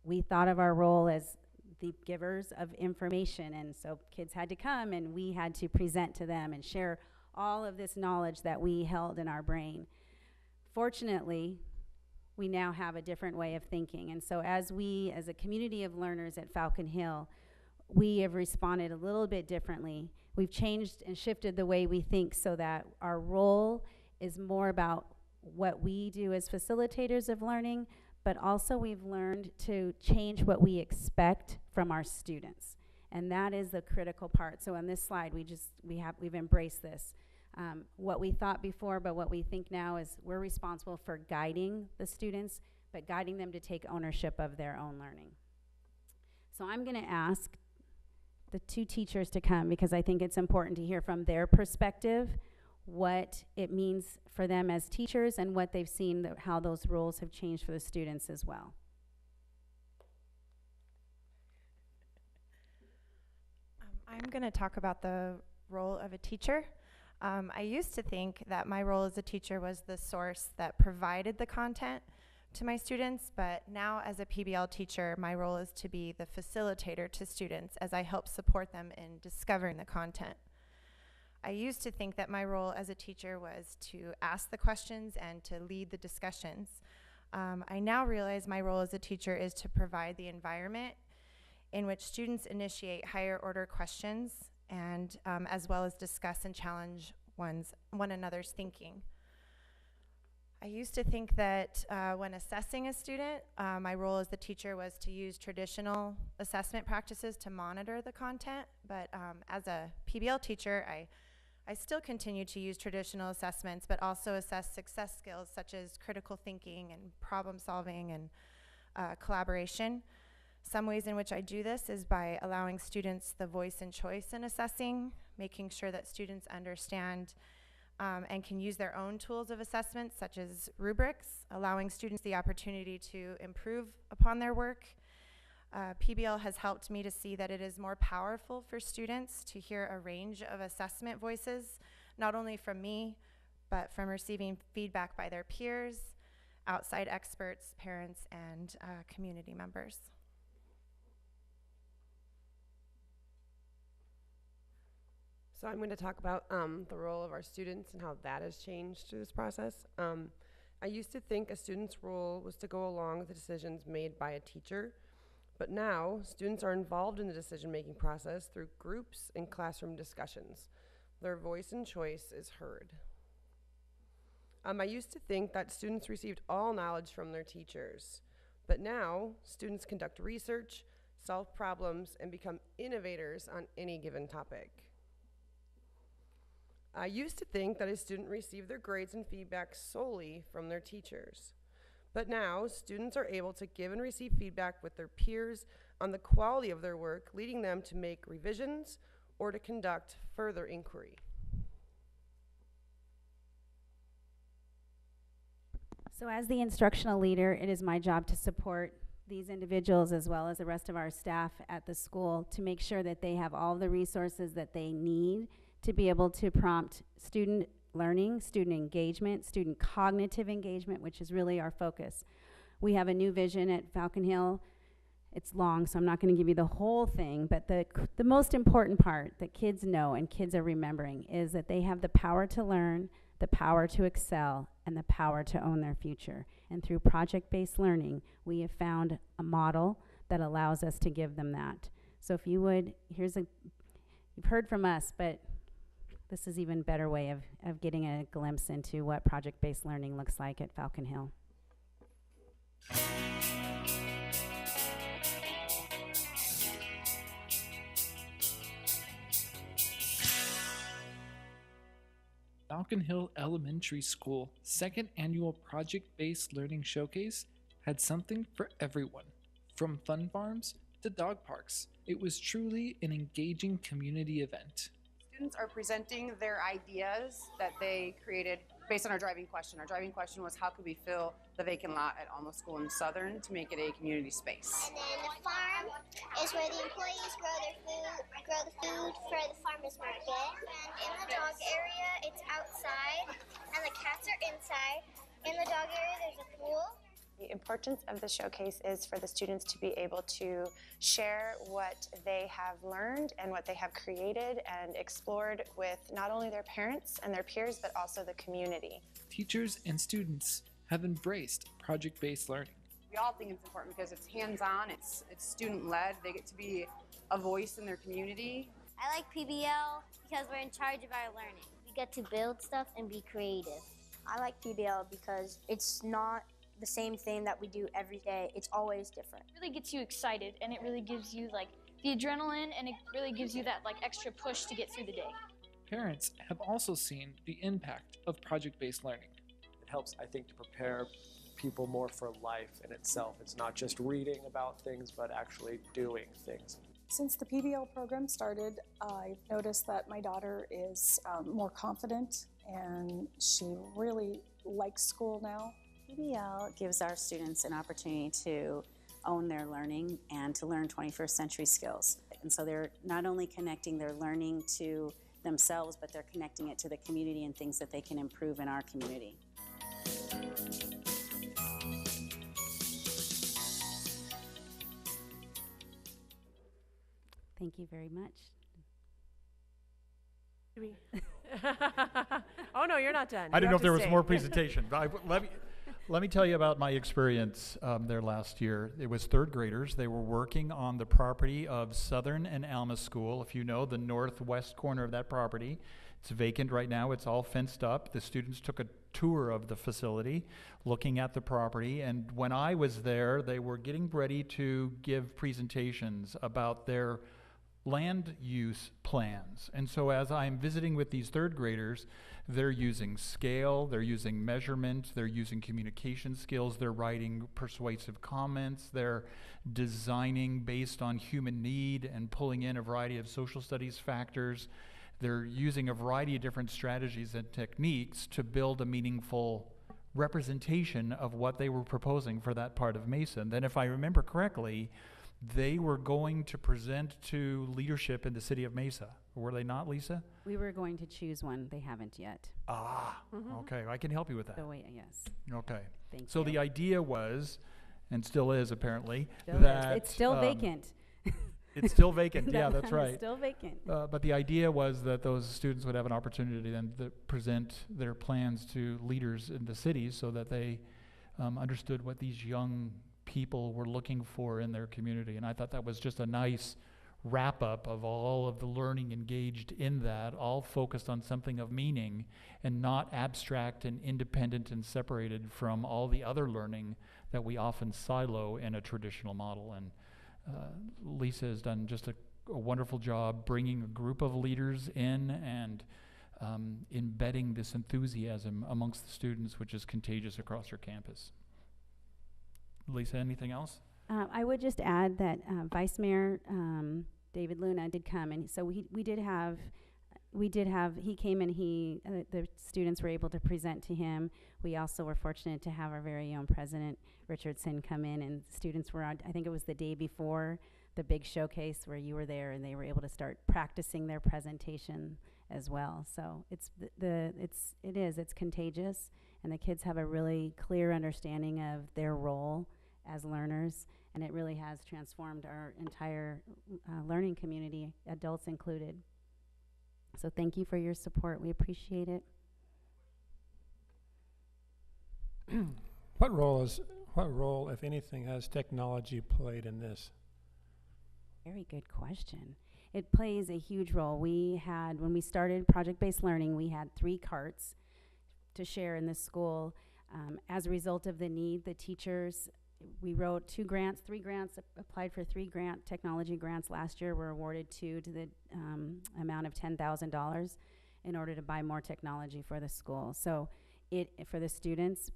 Speaker 15: We thought of our role as the givers of information, and so kids had to come and we had to present to them and share all of this knowledge that we held in our brain. Fortunately, we now have a different way of thinking, and so as a community of learners at Falcon Hill, we have responded a little bit differently. We've changed and shifted the way we think so that our role is more about what we do as facilitators of learning, but also we've learned to change what we expect from our students. And that is the critical part. So on this slide, we've embraced this. What we thought before, but what we think now is we're responsible for guiding the students, but guiding them to take ownership of their own learning. So I'm gonna ask the two teachers to come because I think it's important to hear from their perspective what it means for them as teachers and what they've seen, how those roles have changed for the students as well.
Speaker 17: I'm going to talk about the role of a teacher. I used to think that my role as a teacher was the source that provided the content to my students, but now as a PBL teacher, my role is to be the facilitator to students as I help support them in discovering the content. I used to think that my role as a teacher was to ask the questions and to lead the discussions. I now realize my role as a teacher is to provide the environment in which students initiate higher order questions and as well as discuss and challenge one another's thinking. I used to think that when assessing a student, my role as the teacher was to use traditional assessment practices to monitor the content, but as a PBL teacher, I still continue to use traditional assessments, but also assess success skills such as critical thinking and problem solving and collaboration. Some ways in which I do this is by allowing students the voice and choice in assessing, making sure that students understand and can use their own tools of assessment, such as rubrics, allowing students the opportunity to improve upon their work. PBL has helped me to see that it is more powerful for students to hear a range of assessment voices, not only from me, but from receiving feedback by their peers, outside experts, parents, and community members.
Speaker 18: So I'm going to talk about the role of our students and how that has changed through this process. I used to think a student's role was to go along with the decisions made by a teacher, but now students are involved in the decision-making process through groups and classroom discussions. Their voice and choice is heard. I used to think that students received all knowledge from their teachers, but now students conduct research, solve problems, and become innovators on any given topic. I used to think that a student received their grades and feedback solely from their teachers. But now, students are able to give and receive feedback with their peers on the quality of their work, leading them to make revisions or to conduct further inquiry.
Speaker 15: So as the instructional leader, it is my job to support these individuals as well as the rest of our staff at the school to make sure that they have all the resources that they need to be able to prompt student learning, student engagement, student cognitive engagement, which is really our focus. We have a new vision at Falcon Hill. It's long, so I'm not going to give you the whole thing, but the most important part that kids know and kids are remembering is that they have the power to learn, the power to excel, and the power to own their future. And through project-based learning, we have found a model that allows us to give them that. So if you would, you've heard from us, but this is even better way of getting a glimpse into what project-based learning looks like at Falcon Hill.
Speaker 19: Falcon Hill Elementary School second annual project-based learning showcase had something for everyone, from fun farms to dog parks. It was truly an engaging community event.
Speaker 20: Students are presenting their ideas that they created based on our driving question. Our driving question was, how could we fill the vacant lot at Alma School in Southern to make it a community space?
Speaker 21: And then the farm is where the employees grow the food for the farmers market. And in the dog area, it's outside, and the cats are inside. In the dog area, there's a pool.
Speaker 22: The importance of the showcase is for the students to be able to share what they have learned and what they have created and explored with not only their parents and their peers, but also the community.
Speaker 19: Teachers and students have embraced project-based learning.
Speaker 20: We all think it's important because it's hands-on, it's student-led. They get to be a voice in their community.
Speaker 21: I like PBL because we're in charge of our learning. We get to build stuff and be creative. I like PBL because it's not the same thing that we do every day. It's always different.
Speaker 23: It really gets you excited, and it really gives you like the adrenaline, and it really gives you that like extra push to get through the day.
Speaker 19: Parents have also seen the impact of project-based learning.
Speaker 24: It helps, I think, to prepare people more for life in itself. It's not just reading about things, but actually doing things.
Speaker 25: Since the PBL program started, I've noticed that my daughter is more confident, and she really likes school now.
Speaker 26: PBL gives our students an opportunity to own their learning and to learn 21st century skills. And so they're not only connecting their learning to themselves, but they're connecting it to the community and things that they can improve in our community.
Speaker 15: Thank you very much.
Speaker 1: Oh, no, you're not done.
Speaker 9: I
Speaker 1: You
Speaker 9: didn't know
Speaker 1: have
Speaker 9: if there
Speaker 1: to
Speaker 9: was
Speaker 1: stay.
Speaker 9: more presentation. But let me tell you about my experience there last year. It was third graders. They were working on the property of Southern and Alma School. If you know the northwest corner of that property, it's vacant right now. It's all fenced up. The students took a tour of the facility, looking at the property. And when I was there, they were getting ready to give presentations about their land use plans. And so as I'm visiting with these third graders, they're using scale, they're using measurement, they're using communication skills, they're writing persuasive comments, they're designing based on human need and pulling in a variety of social studies factors. They're using a variety of different strategies and techniques to build a meaningful representation of what they were proposing for that part of Mesa. And then if I remember correctly, they were going to present to leadership in the city of Mesa. Were they not, Lisa?
Speaker 15: We were going to choose one. They haven't yet.
Speaker 9: Okay, I can help you with that.
Speaker 15: So wait, yes.
Speaker 9: Okay.
Speaker 15: Thank
Speaker 9: so
Speaker 15: you.
Speaker 9: the idea was, and still is apparently,
Speaker 15: Still
Speaker 9: that
Speaker 15: is. It's still vacant.
Speaker 9: It's still vacant. Yeah,
Speaker 15: That
Speaker 9: that's
Speaker 15: land is
Speaker 9: right.
Speaker 15: still vacant.
Speaker 9: But the idea was that those students would have an opportunity then to present their plans to leaders in the cities so that they understood what these young people were looking for in their community. And I thought that was just a nice wrap up of all of the learning engaged in that, all focused on something of meaning and not abstract and independent and separated from all the other learning that we often silo in a traditional model. And Lisa has done just a wonderful job bringing a group of leaders in and embedding this enthusiasm amongst the students, which is contagious across her campus. Lisa, anything else?
Speaker 15: I would just add that Vice Mayor David Luna did come, and so he came and the students were able to present to him. We also were fortunate to have our very own President Richardson come in, and students were on, I think it was the day before the big showcase where you were there, and they were able to start practicing their presentation as well. So it's contagious, and the kids have a really clear understanding of their role as learners, and it really has transformed our entire learning community, adults included. So thank you for your support. We appreciate it.
Speaker 2: What role, if anything, has technology played in this?
Speaker 15: Very good question. It plays a huge role. When we started project-based learning, we had 3 carts to share in this school. As a result of the need, the teachers, we wrote 3 grants, applied for 3 technology grants last year. Were awarded 2 to the amount of $10,000 in order to buy more technology for the school. So for the students,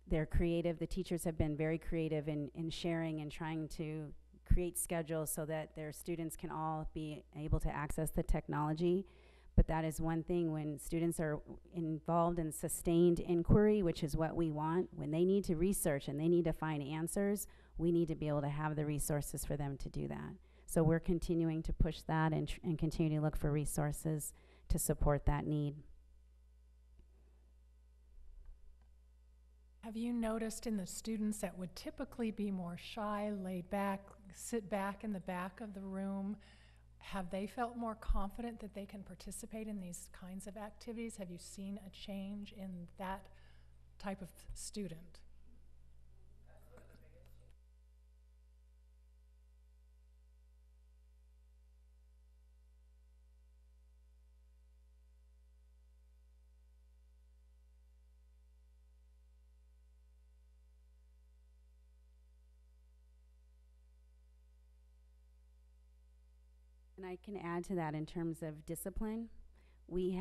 Speaker 15: they're creative. The teachers have been very creative in sharing and trying to create schedules so that their students can all be able to access the technology. But that is one thing, when students are involved in sustained inquiry, which is what we want, when they need to research and they need to find answers, we need to be able to have the resources for them to do that. So we're continuing to push that and continue to look for resources to support that need.
Speaker 8: Have you noticed in the students that would typically be more shy, laid back, sit back in the back of the room, have they felt more confident that they can participate in these kinds of activities? Have you seen a change in that type of student?
Speaker 15: And I can add to that in terms of discipline. We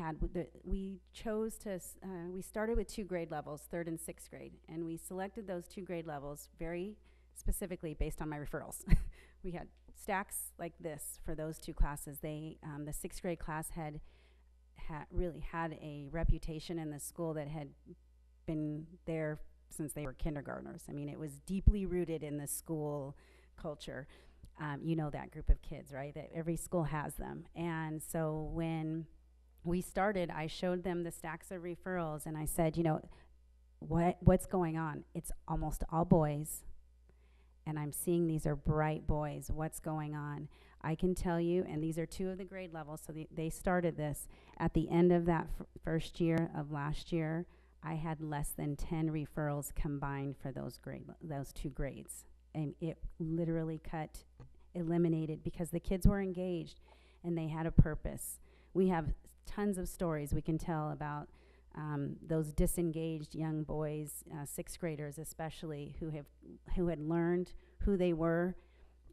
Speaker 15: started with 2 grade levels, 3rd and 6th grade, and we selected those 2 grade levels very specifically based on my referrals. We had stacks like this for those 2 classes. The 6th grade class had really had a reputation in the school that had been there since they were kindergartners. I mean, it was deeply rooted in the school culture. You know that group of kids, right? That every school has them. And so when we started, I showed them the stacks of referrals, and I said, you know, what's going on? It's almost all boys, and I'm seeing these are bright boys. What's going on? I can tell you, and these are 2 of the grade levels, so they started this. At the end of that first year of last year, I had less than 10 referrals combined for those 2 grades. And it literally eliminated, because the kids were engaged and they had a purpose. We have tons of stories we can tell about those disengaged young boys, 6th graders especially, who had learned who they were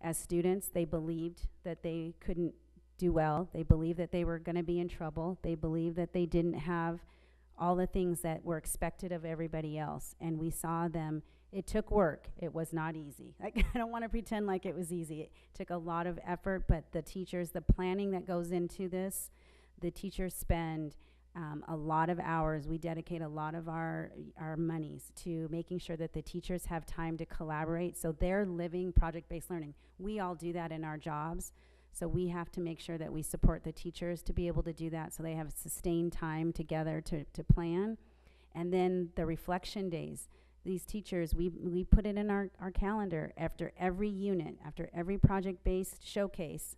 Speaker 15: as students. They believed that they couldn't do well. They believed that they were going to be in trouble. They believed that they didn't have all the things that were expected of everybody else. And we saw them. It took work. It was not easy. I don't want to pretend like it was easy. It took a lot of effort, but the teachers, the planning that goes into this, the teachers spend a lot of hours. We dedicate a lot of our monies to making sure that the teachers have time to collaborate. So they're living project-based learning. We all do that in our jobs. So we have to make sure that we support the teachers to be able to do that, so they have sustained time together to plan. And then the reflection days. These teachers, we put it in our calendar after every unit, after every project-based showcase.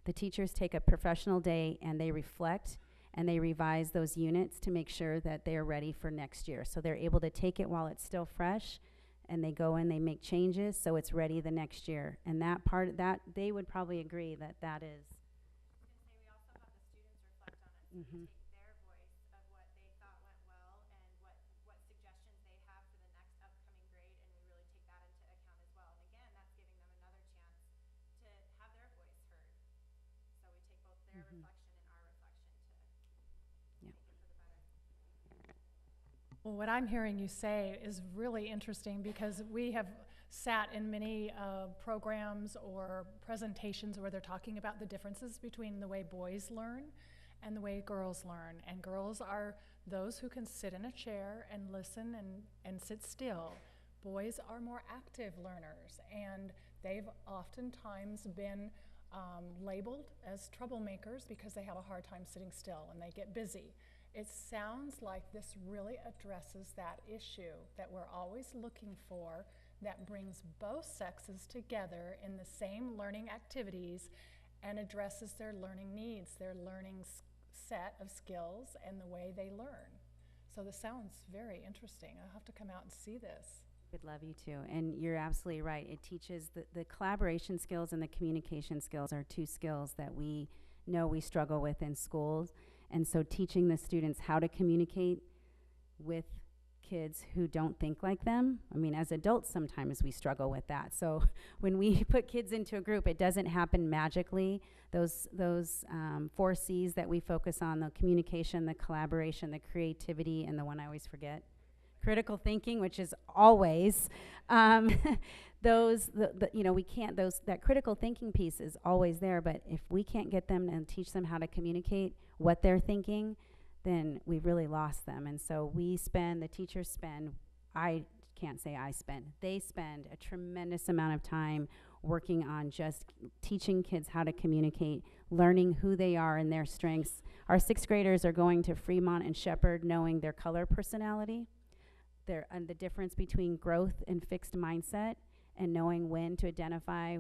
Speaker 15: The teachers take a professional day and they reflect and they revise those units to make sure that they're ready for next year. So they're able to take it while it's still fresh, and they go in, they make changes so it's ready the next year. And that part, that they would probably agree that that is.
Speaker 3: We also have the students reflect on it.
Speaker 15: Mm-hmm.
Speaker 3: Take their voice of what they thought went well and what suggestions they have for the next upcoming grade, and we really take that into account as well. And again, that's giving them another chance to have their voice heard. So we take both their reflection and our reflection to take it for the better.
Speaker 8: Well, what I'm hearing you say is really interesting, because we have sat in many programs or presentations where they're talking about the differences between the way boys learn and the way girls learn. And girls are those who can sit in a chair and listen and sit still. Boys are more active learners, and they've oftentimes been labeled as troublemakers because they have a hard time sitting still and they get busy. It sounds like this really addresses that issue that we're always looking for, that brings both sexes together in the same learning activities and addresses their learning needs, their learning set of skills, and the way they learn. So this sounds very interesting. I'll have to come out and see this.
Speaker 15: Would love you to. And you're absolutely right. It teaches the collaboration skills and the communication skills are two skills that we know we struggle with in schools. And so teaching the students how to communicate with kids who don't think like them. I mean, as adults, sometimes we struggle with that. So when we put kids into a group, it doesn't happen magically. Those 4 C's that we focus on, the communication, the collaboration, the creativity, and the one I always forget, critical thinking, which is always, we can't, that critical thinking piece is always there, but if we can't get them and teach them how to communicate what they're thinking, then we've really lost them. And so the teachers spend, I can't say I spend, they spend a tremendous amount of time working on just teaching kids how to communicate, learning who they are and their strengths. Our 6th graders are going to Fremont and Shepherd knowing their color personality, and the difference between growth and fixed mindset, and knowing when to identify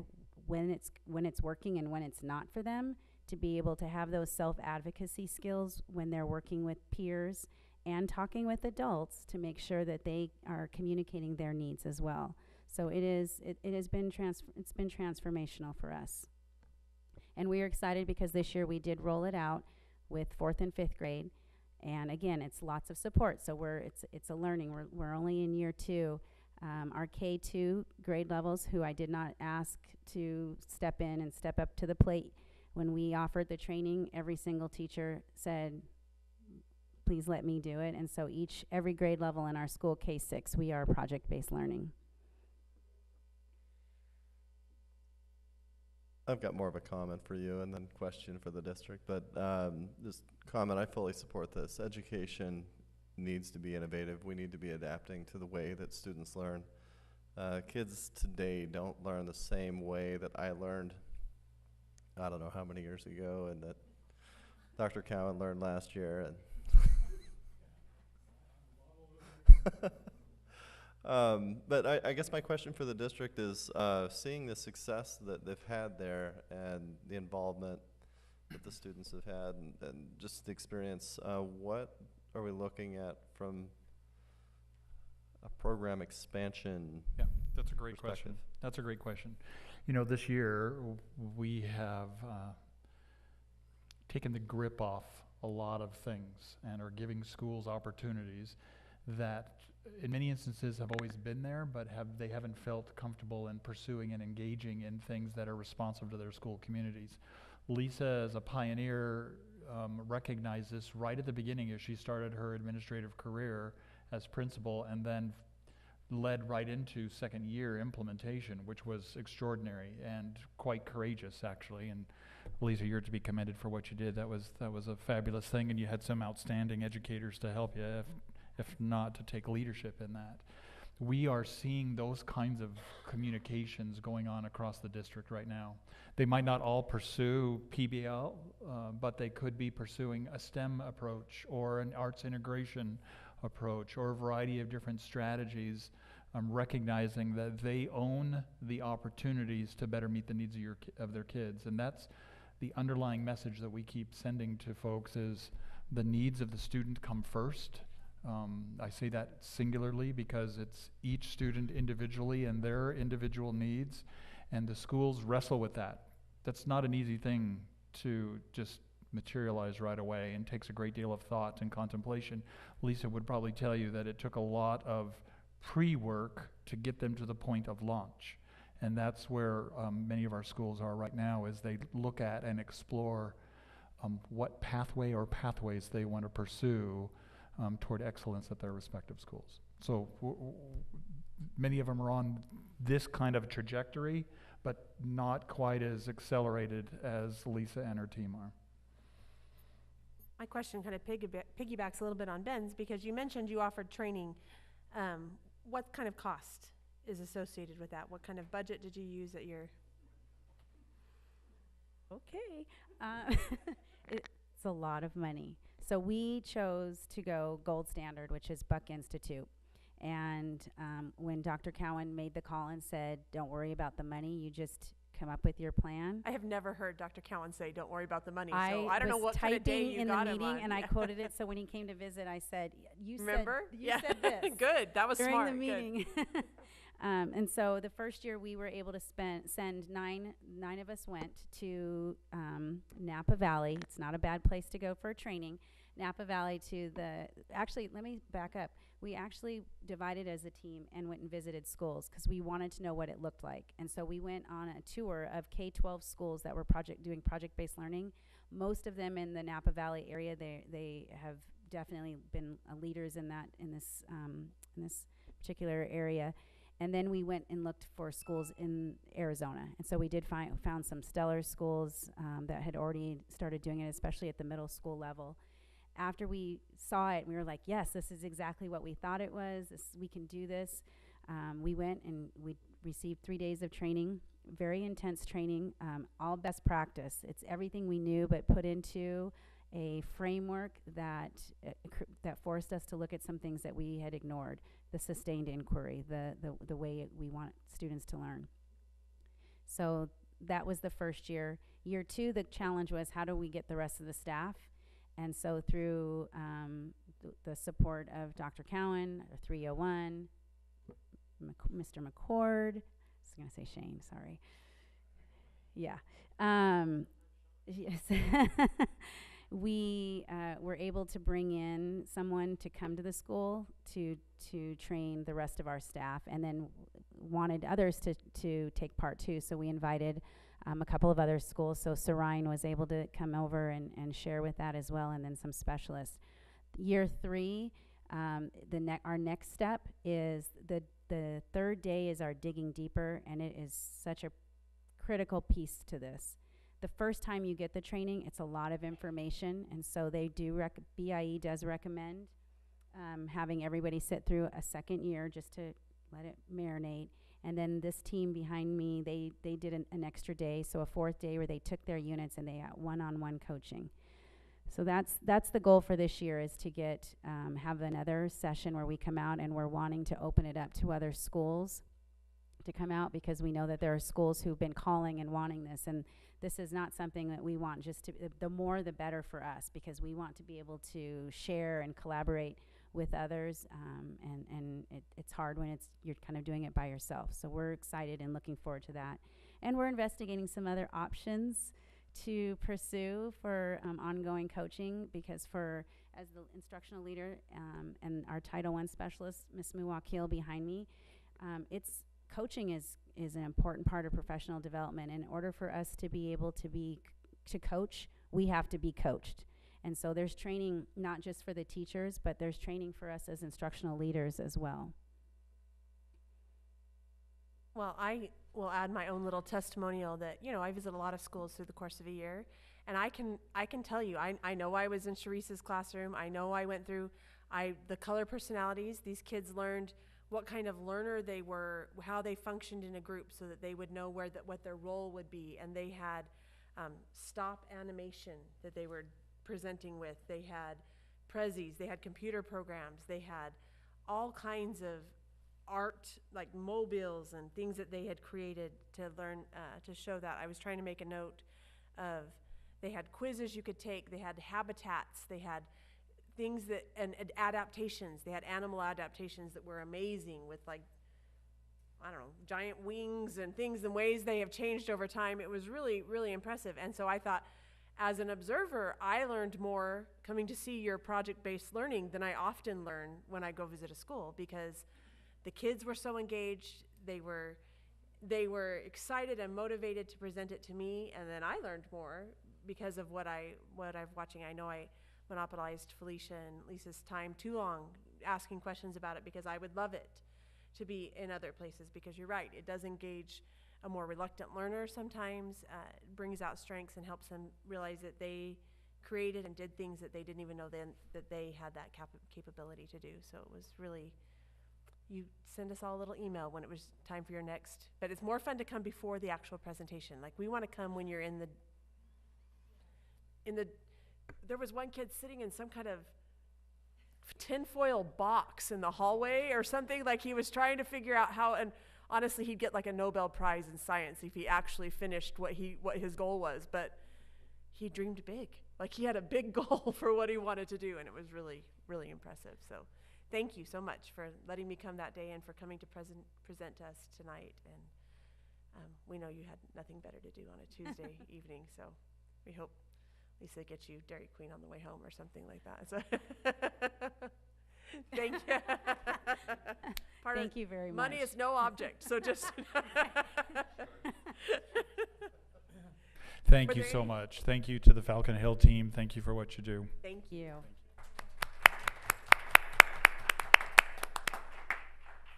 Speaker 15: when it's working and when it's not for them, to be able to have those self-advocacy skills when they're working with peers and talking with adults to make sure that they are communicating their needs as well. So it has been it's been transformational for us. And we are excited because this year we did roll it out with 4th and 5th grade. And again, it's lots of support. So it's a learning. We're only in year 2. Our K2 grade levels, who I did not ask to step in and step up to the plate, when we offered the training, every single teacher said, please let me do it. And so every grade level in our school, K6, we are project-based learning.
Speaker 5: I've got more of a comment for you and then question for the district, but this comment, I fully support this. Education needs to be innovative. We need to be adapting to the way that students learn. Kids today don't learn the same way that I learned, I don't know how many years ago, and that Dr. Cowan learned last year. But I guess my question for the district is, seeing the success that they've had there and the involvement that the students have had and just the experience, what are we looking at from a program expansion?
Speaker 9: Yeah, that's a great question. That's a great question. You know, this year we have taken the grip off a lot of things and are giving schools opportunities that in many instances have always been there, but they haven't felt comfortable in pursuing and engaging in things that are responsive to their school communities. Lisa, as a pioneer, recognized this right at the beginning as she started her administrative career as principal, and then led right into 2nd year implementation, which was extraordinary and quite courageous, actually. And Lisa, you're to be commended for what you did. That was a fabulous thing, and you had some outstanding educators to help you, if not to take leadership in that. We are seeing those kinds of communications going on across the district right now. They might not all pursue PBL, but they could be pursuing a STEM approach or an arts integration approach or a variety of different strategies, recognizing that they own the opportunities to better meet the needs of their kids. And that's the underlying message that we keep sending to folks, is the needs of the student come first. I say that singularly because it's each student individually and their individual needs, and the schools wrestle with that. That's not an easy thing to just materialize right away, and takes a great deal of thought and contemplation. Lisa would probably tell you that it took a lot of pre-work to get them to the point of launch. And that's where many of our schools are right now, as they look at and explore what pathway or pathways they want to pursue toward excellence at their respective schools. So many of them are on this kind of trajectory, but not quite as accelerated as Lisa and her team are.
Speaker 1: My question kind of piggybacks a little bit on Ben's, because you mentioned you offered training. What kind of cost is associated with that? What kind of budget did you use at your?
Speaker 15: Okay. It's a lot of money. So we chose to go gold standard, which is Buck Institute. And when Dr. Cowan made the call and said, don't worry about the money, you just come up with your plan.
Speaker 1: I have never heard Dr. Cowan say, "Don't worry about the money."
Speaker 15: I
Speaker 1: So I don't know
Speaker 15: was
Speaker 1: what kind of day
Speaker 15: typing
Speaker 1: you
Speaker 15: in the
Speaker 1: got him
Speaker 15: meeting,
Speaker 1: on.
Speaker 15: and I quoted it. So when he came to visit, I said, "You
Speaker 1: Remember?
Speaker 15: said you said this."
Speaker 1: Good. That was
Speaker 15: during
Speaker 1: smart.
Speaker 15: the
Speaker 1: Good.
Speaker 15: meeting. And so the first year we were able to send nine of us went to Napa Valley. It's not a bad place to go for training. Napa Valley to actually, let me back up. We actually divided as a team and went and visited schools because we wanted to know what it looked like. And so we went on a tour of K-12 schools that were doing project-based learning. Most of them in the Napa Valley area, they have definitely been leaders in this particular area. And then we went and looked for schools in Arizona. And so we did found some stellar schools that had already started doing it, especially at the middle school level. After we saw it, we were like, yes, this is exactly what we thought it was. We can do this. We went and we received 3 days of training, very intense training, all best practice. It's everything we knew, but put into a framework that forced us to look at some things that we had ignored. The sustained inquiry, the way we want students to learn. So that was the first year. Year 2, the challenge was how do we get the rest of the staff? And so through the support of Dr. Cowan, 301, Mr. McCord, I was going to say Shane, sorry. Yeah. Yes. We were able to bring in someone to come to the school to train the rest of our staff, and then wanted others to take part too. So we invited a couple of other schools. So Sarine was able to come over and share with that as well, and then some specialists. Year 3, our next step is the third day is our digging deeper, and it is such a critical piece to this. The first time you get the training, it's a lot of information, and so they do BIE does recommend having everybody sit through a second year just to let it marinate. And then this team behind me, they did an extra day, so a 4th day where they took their units and they got one-on-one coaching. So that's the goal for this year, is to have another session where we come out, and we're wanting to open it up to other schools to come out, because we know that there are schools who've been calling and wanting this, and this is not something that we want just to, the more the better for us, because we want to be able to share and collaborate with others, and it's hard when you're kind of doing it by yourself. So we're excited and looking forward to that. And we're investigating some other options to pursue for ongoing coaching, because as the instructional leader and our Title I specialist, Ms. Muwakil behind me, coaching is an important part of professional development. In order for us to be able to coach, we have to be coached. And so there's training not just for the teachers, but there's training for us as instructional leaders as well.
Speaker 1: Well, I will add my own little testimonial that, I visit a lot of schools through the course of a year, and I can tell you, I know I was in Sharice's classroom. I know I went through the color personalities. These kids learned what kind of learner they were, how they functioned in a group, so that they would know what their role would be. And they had stop animation that they were presenting with. They had prezzies, they had computer programs, they had all kinds of art, like mobiles and things that they had created to learn, to show that. I was trying to make a note of, they had quizzes you could take, they had habitats, they had things and adaptations. They had animal adaptations that were amazing, with giant wings and things and ways they have changed over time. It was really, really impressive. And so I thought, as an observer, I learned more coming to see your project-based learning than I often learn when I go visit a school, because the kids were so engaged. They were excited and motivated to present it to me, and then I learned more because of what I'm watching. I know I monopolized Felicia and Lisa's time too long asking questions about it, because I would love it to be in other places, because you're right, it does engage a more reluctant learner sometimes, brings out strengths and helps them realize that they created and did things that they didn't even know then that they had that capability to do. So it was really, you send us all a little email when it was time for your next, but it's more fun to come before the actual presentation. Like, we want to come when you're in the there was one kid sitting in some kind of tinfoil box in the hallway or something, like he was trying to figure out how, and honestly, he'd get like a Nobel Prize in science if he actually finished what his goal was. But he dreamed big. Like, he had a big goal for what he wanted to do, and it was really, really impressive. So thank you so much for letting me come that day and for coming to present to us tonight. And we know you had nothing better to do on a Tuesday evening, so we hope Lisa gets you Dairy Queen on the way home or something like that. So thank you.
Speaker 15: Thank you very much.
Speaker 1: Money is no object, so just
Speaker 9: Thank you so much. Thank you to the Falcon Hill team. Thank you for what you do.
Speaker 1: Thank you.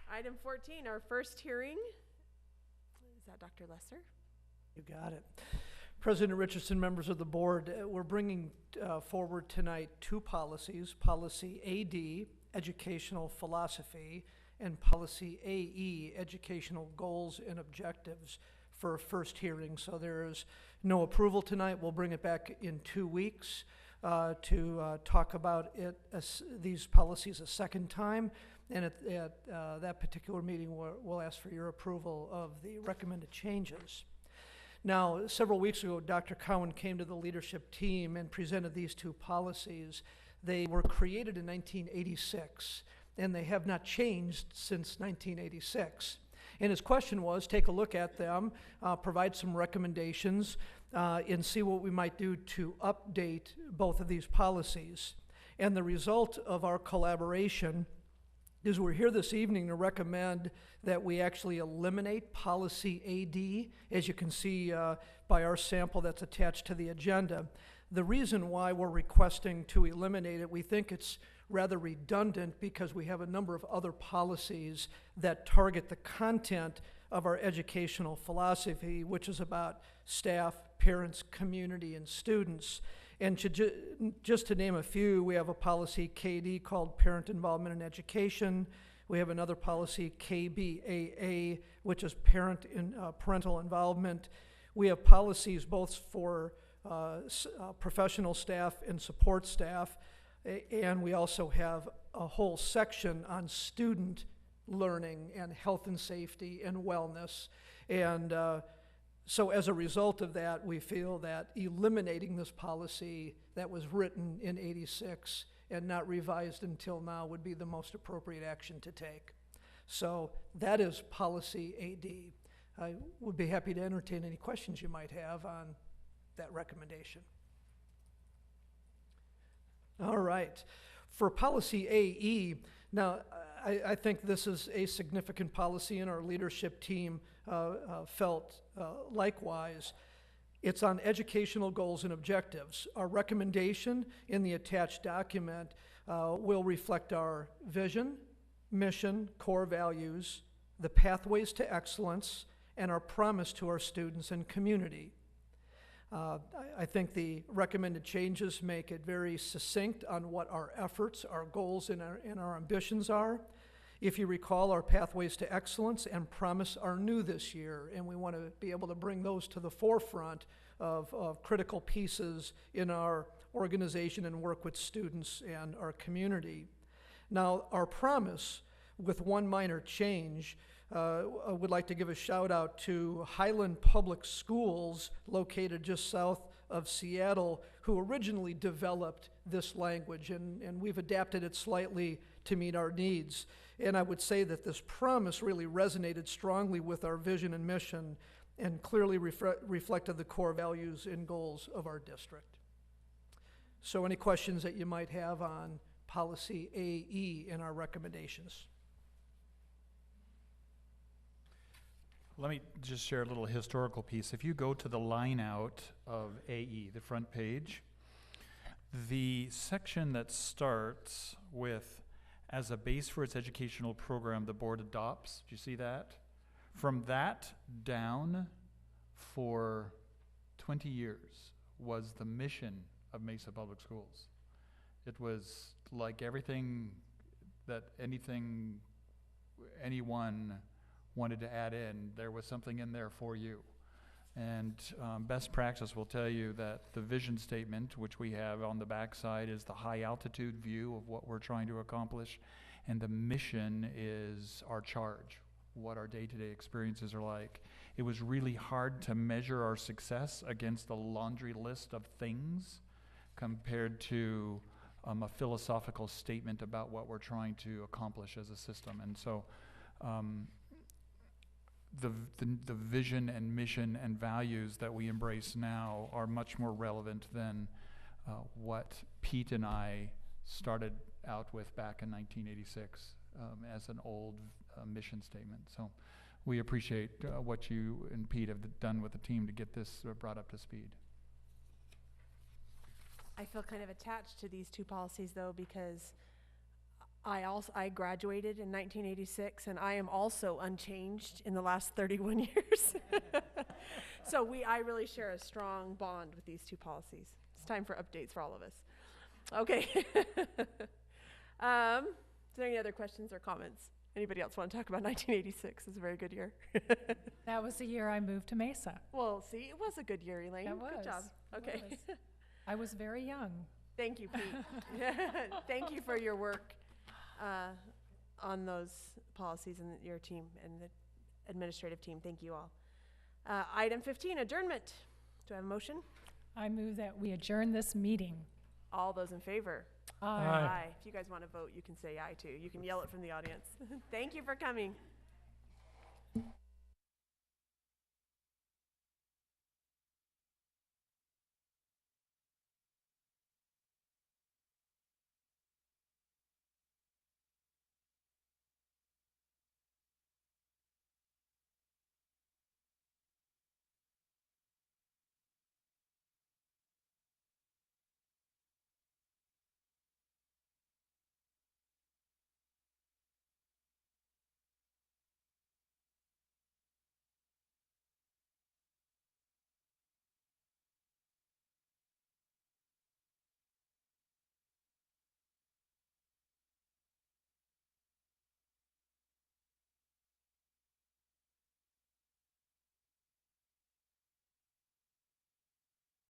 Speaker 1: Item 14, our first hearing. Is that Dr. Lesser?
Speaker 4: You got it. President Richardson, members of the board, we're bringing forward tonight two policies, Policy AD, Educational Philosophy, and Policy AE, Educational Goals and Objectives, for a first hearing. So there is no approval tonight. We'll bring it back in 2 weeks to talk about these policies a second time. And at that particular meeting, we'll ask for your approval of the recommended changes. Now, several weeks ago, Dr. Cowan came to the leadership team and presented these two policies. They were created in 1986, and they have not changed since 1986. And his question was, take a look at them, provide some recommendations, and see what we might do to update both of these policies. And the result of our collaboration is we're here this evening to recommend that we actually eliminate Policy AD, as you can see by our sample that's attached to the agenda. The reason why we're requesting to eliminate it, we think it's rather redundant because we have a number of other policies that target the content of our educational philosophy, which is about staff, parents, community, and students. And just to name a few, we have a policy KD called Parent Involvement in Education. We have another policy KBAA, which is Parental Involvement. We have policies both for professional staff and support staff, and we also have a whole section on student learning and health and safety and wellness. And so as a result of that, we feel that eliminating this policy that was written in '86 and not revised until now would be the most appropriate action to take. So that is Policy AD. I would be happy to entertain any questions you might have on that recommendation. All right. For Policy AE, now I think this is a significant policy, and our leadership team felt likewise. It's on educational goals and objectives. Our recommendation in the attached document will reflect our vision, mission, core values, the pathways to excellence, and our promise to our students and community. I think the recommended changes make it very succinct on what our efforts, our goals, and our ambitions are. If you recall, our pathways to excellence and promise are new this year, and we want to be able to bring those to the forefront of critical pieces in our organization and work with students and our community. Now, our promise, with one minor change, I would like to give a shout out to Highland Public Schools, located just south of Seattle, who originally developed this language, and we've adapted it slightly to meet our needs. And I would say that this promise really resonated strongly with our vision and mission and clearly reflected the core values and goals of our district. So any questions that you might have on Policy AE and our recommendations?
Speaker 9: Let me just share a little historical piece. If you go to the line out of AE, the front page, the section that starts with, as a base for its educational program, the board adopts, do you see that? From that down for 20 years was the mission of Mesa Public Schools. It was like everything that anyone wanted to add in, there was something in there for you. And best practice will tell you that the vision statement, which we have on the backside, is the high altitude view of what we're trying to accomplish, and the mission is our charge, what our day-to-day experiences are like. It was really hard to measure our success against a laundry list of things compared to a philosophical statement about what we're trying to accomplish as a system. And so the vision and mission and values that we embrace now are much more relevant than what Pete and I started out with back in 1986 as an old mission statement. So we appreciate what you and Pete have done with the team to get this brought up to speed.
Speaker 1: I feel kind of attached to these two policies though, because I graduated in 1986 and I am also unchanged in the last 31 years. So I really share a strong bond with these two policies. It's time for updates for all of us. Okay. Is there any other questions or comments? Anybody else want to talk about 1986? It's a very good year.
Speaker 8: That was the year I moved to Mesa.
Speaker 1: Well, see, it was a good year, Elaine.
Speaker 8: It was.
Speaker 1: Good job. Okay.
Speaker 8: It was. I was very young.
Speaker 1: Thank you, Pete. Thank you for your work on those policies and your team and the administrative team. Thank you all. Item 15, adjournment. Do I have a motion?
Speaker 8: I move that we adjourn this meeting.
Speaker 1: All those in favor?
Speaker 8: Aye.
Speaker 1: Aye. If you guys want to vote, you can say aye too. You can yell it from the audience. Thank you for coming.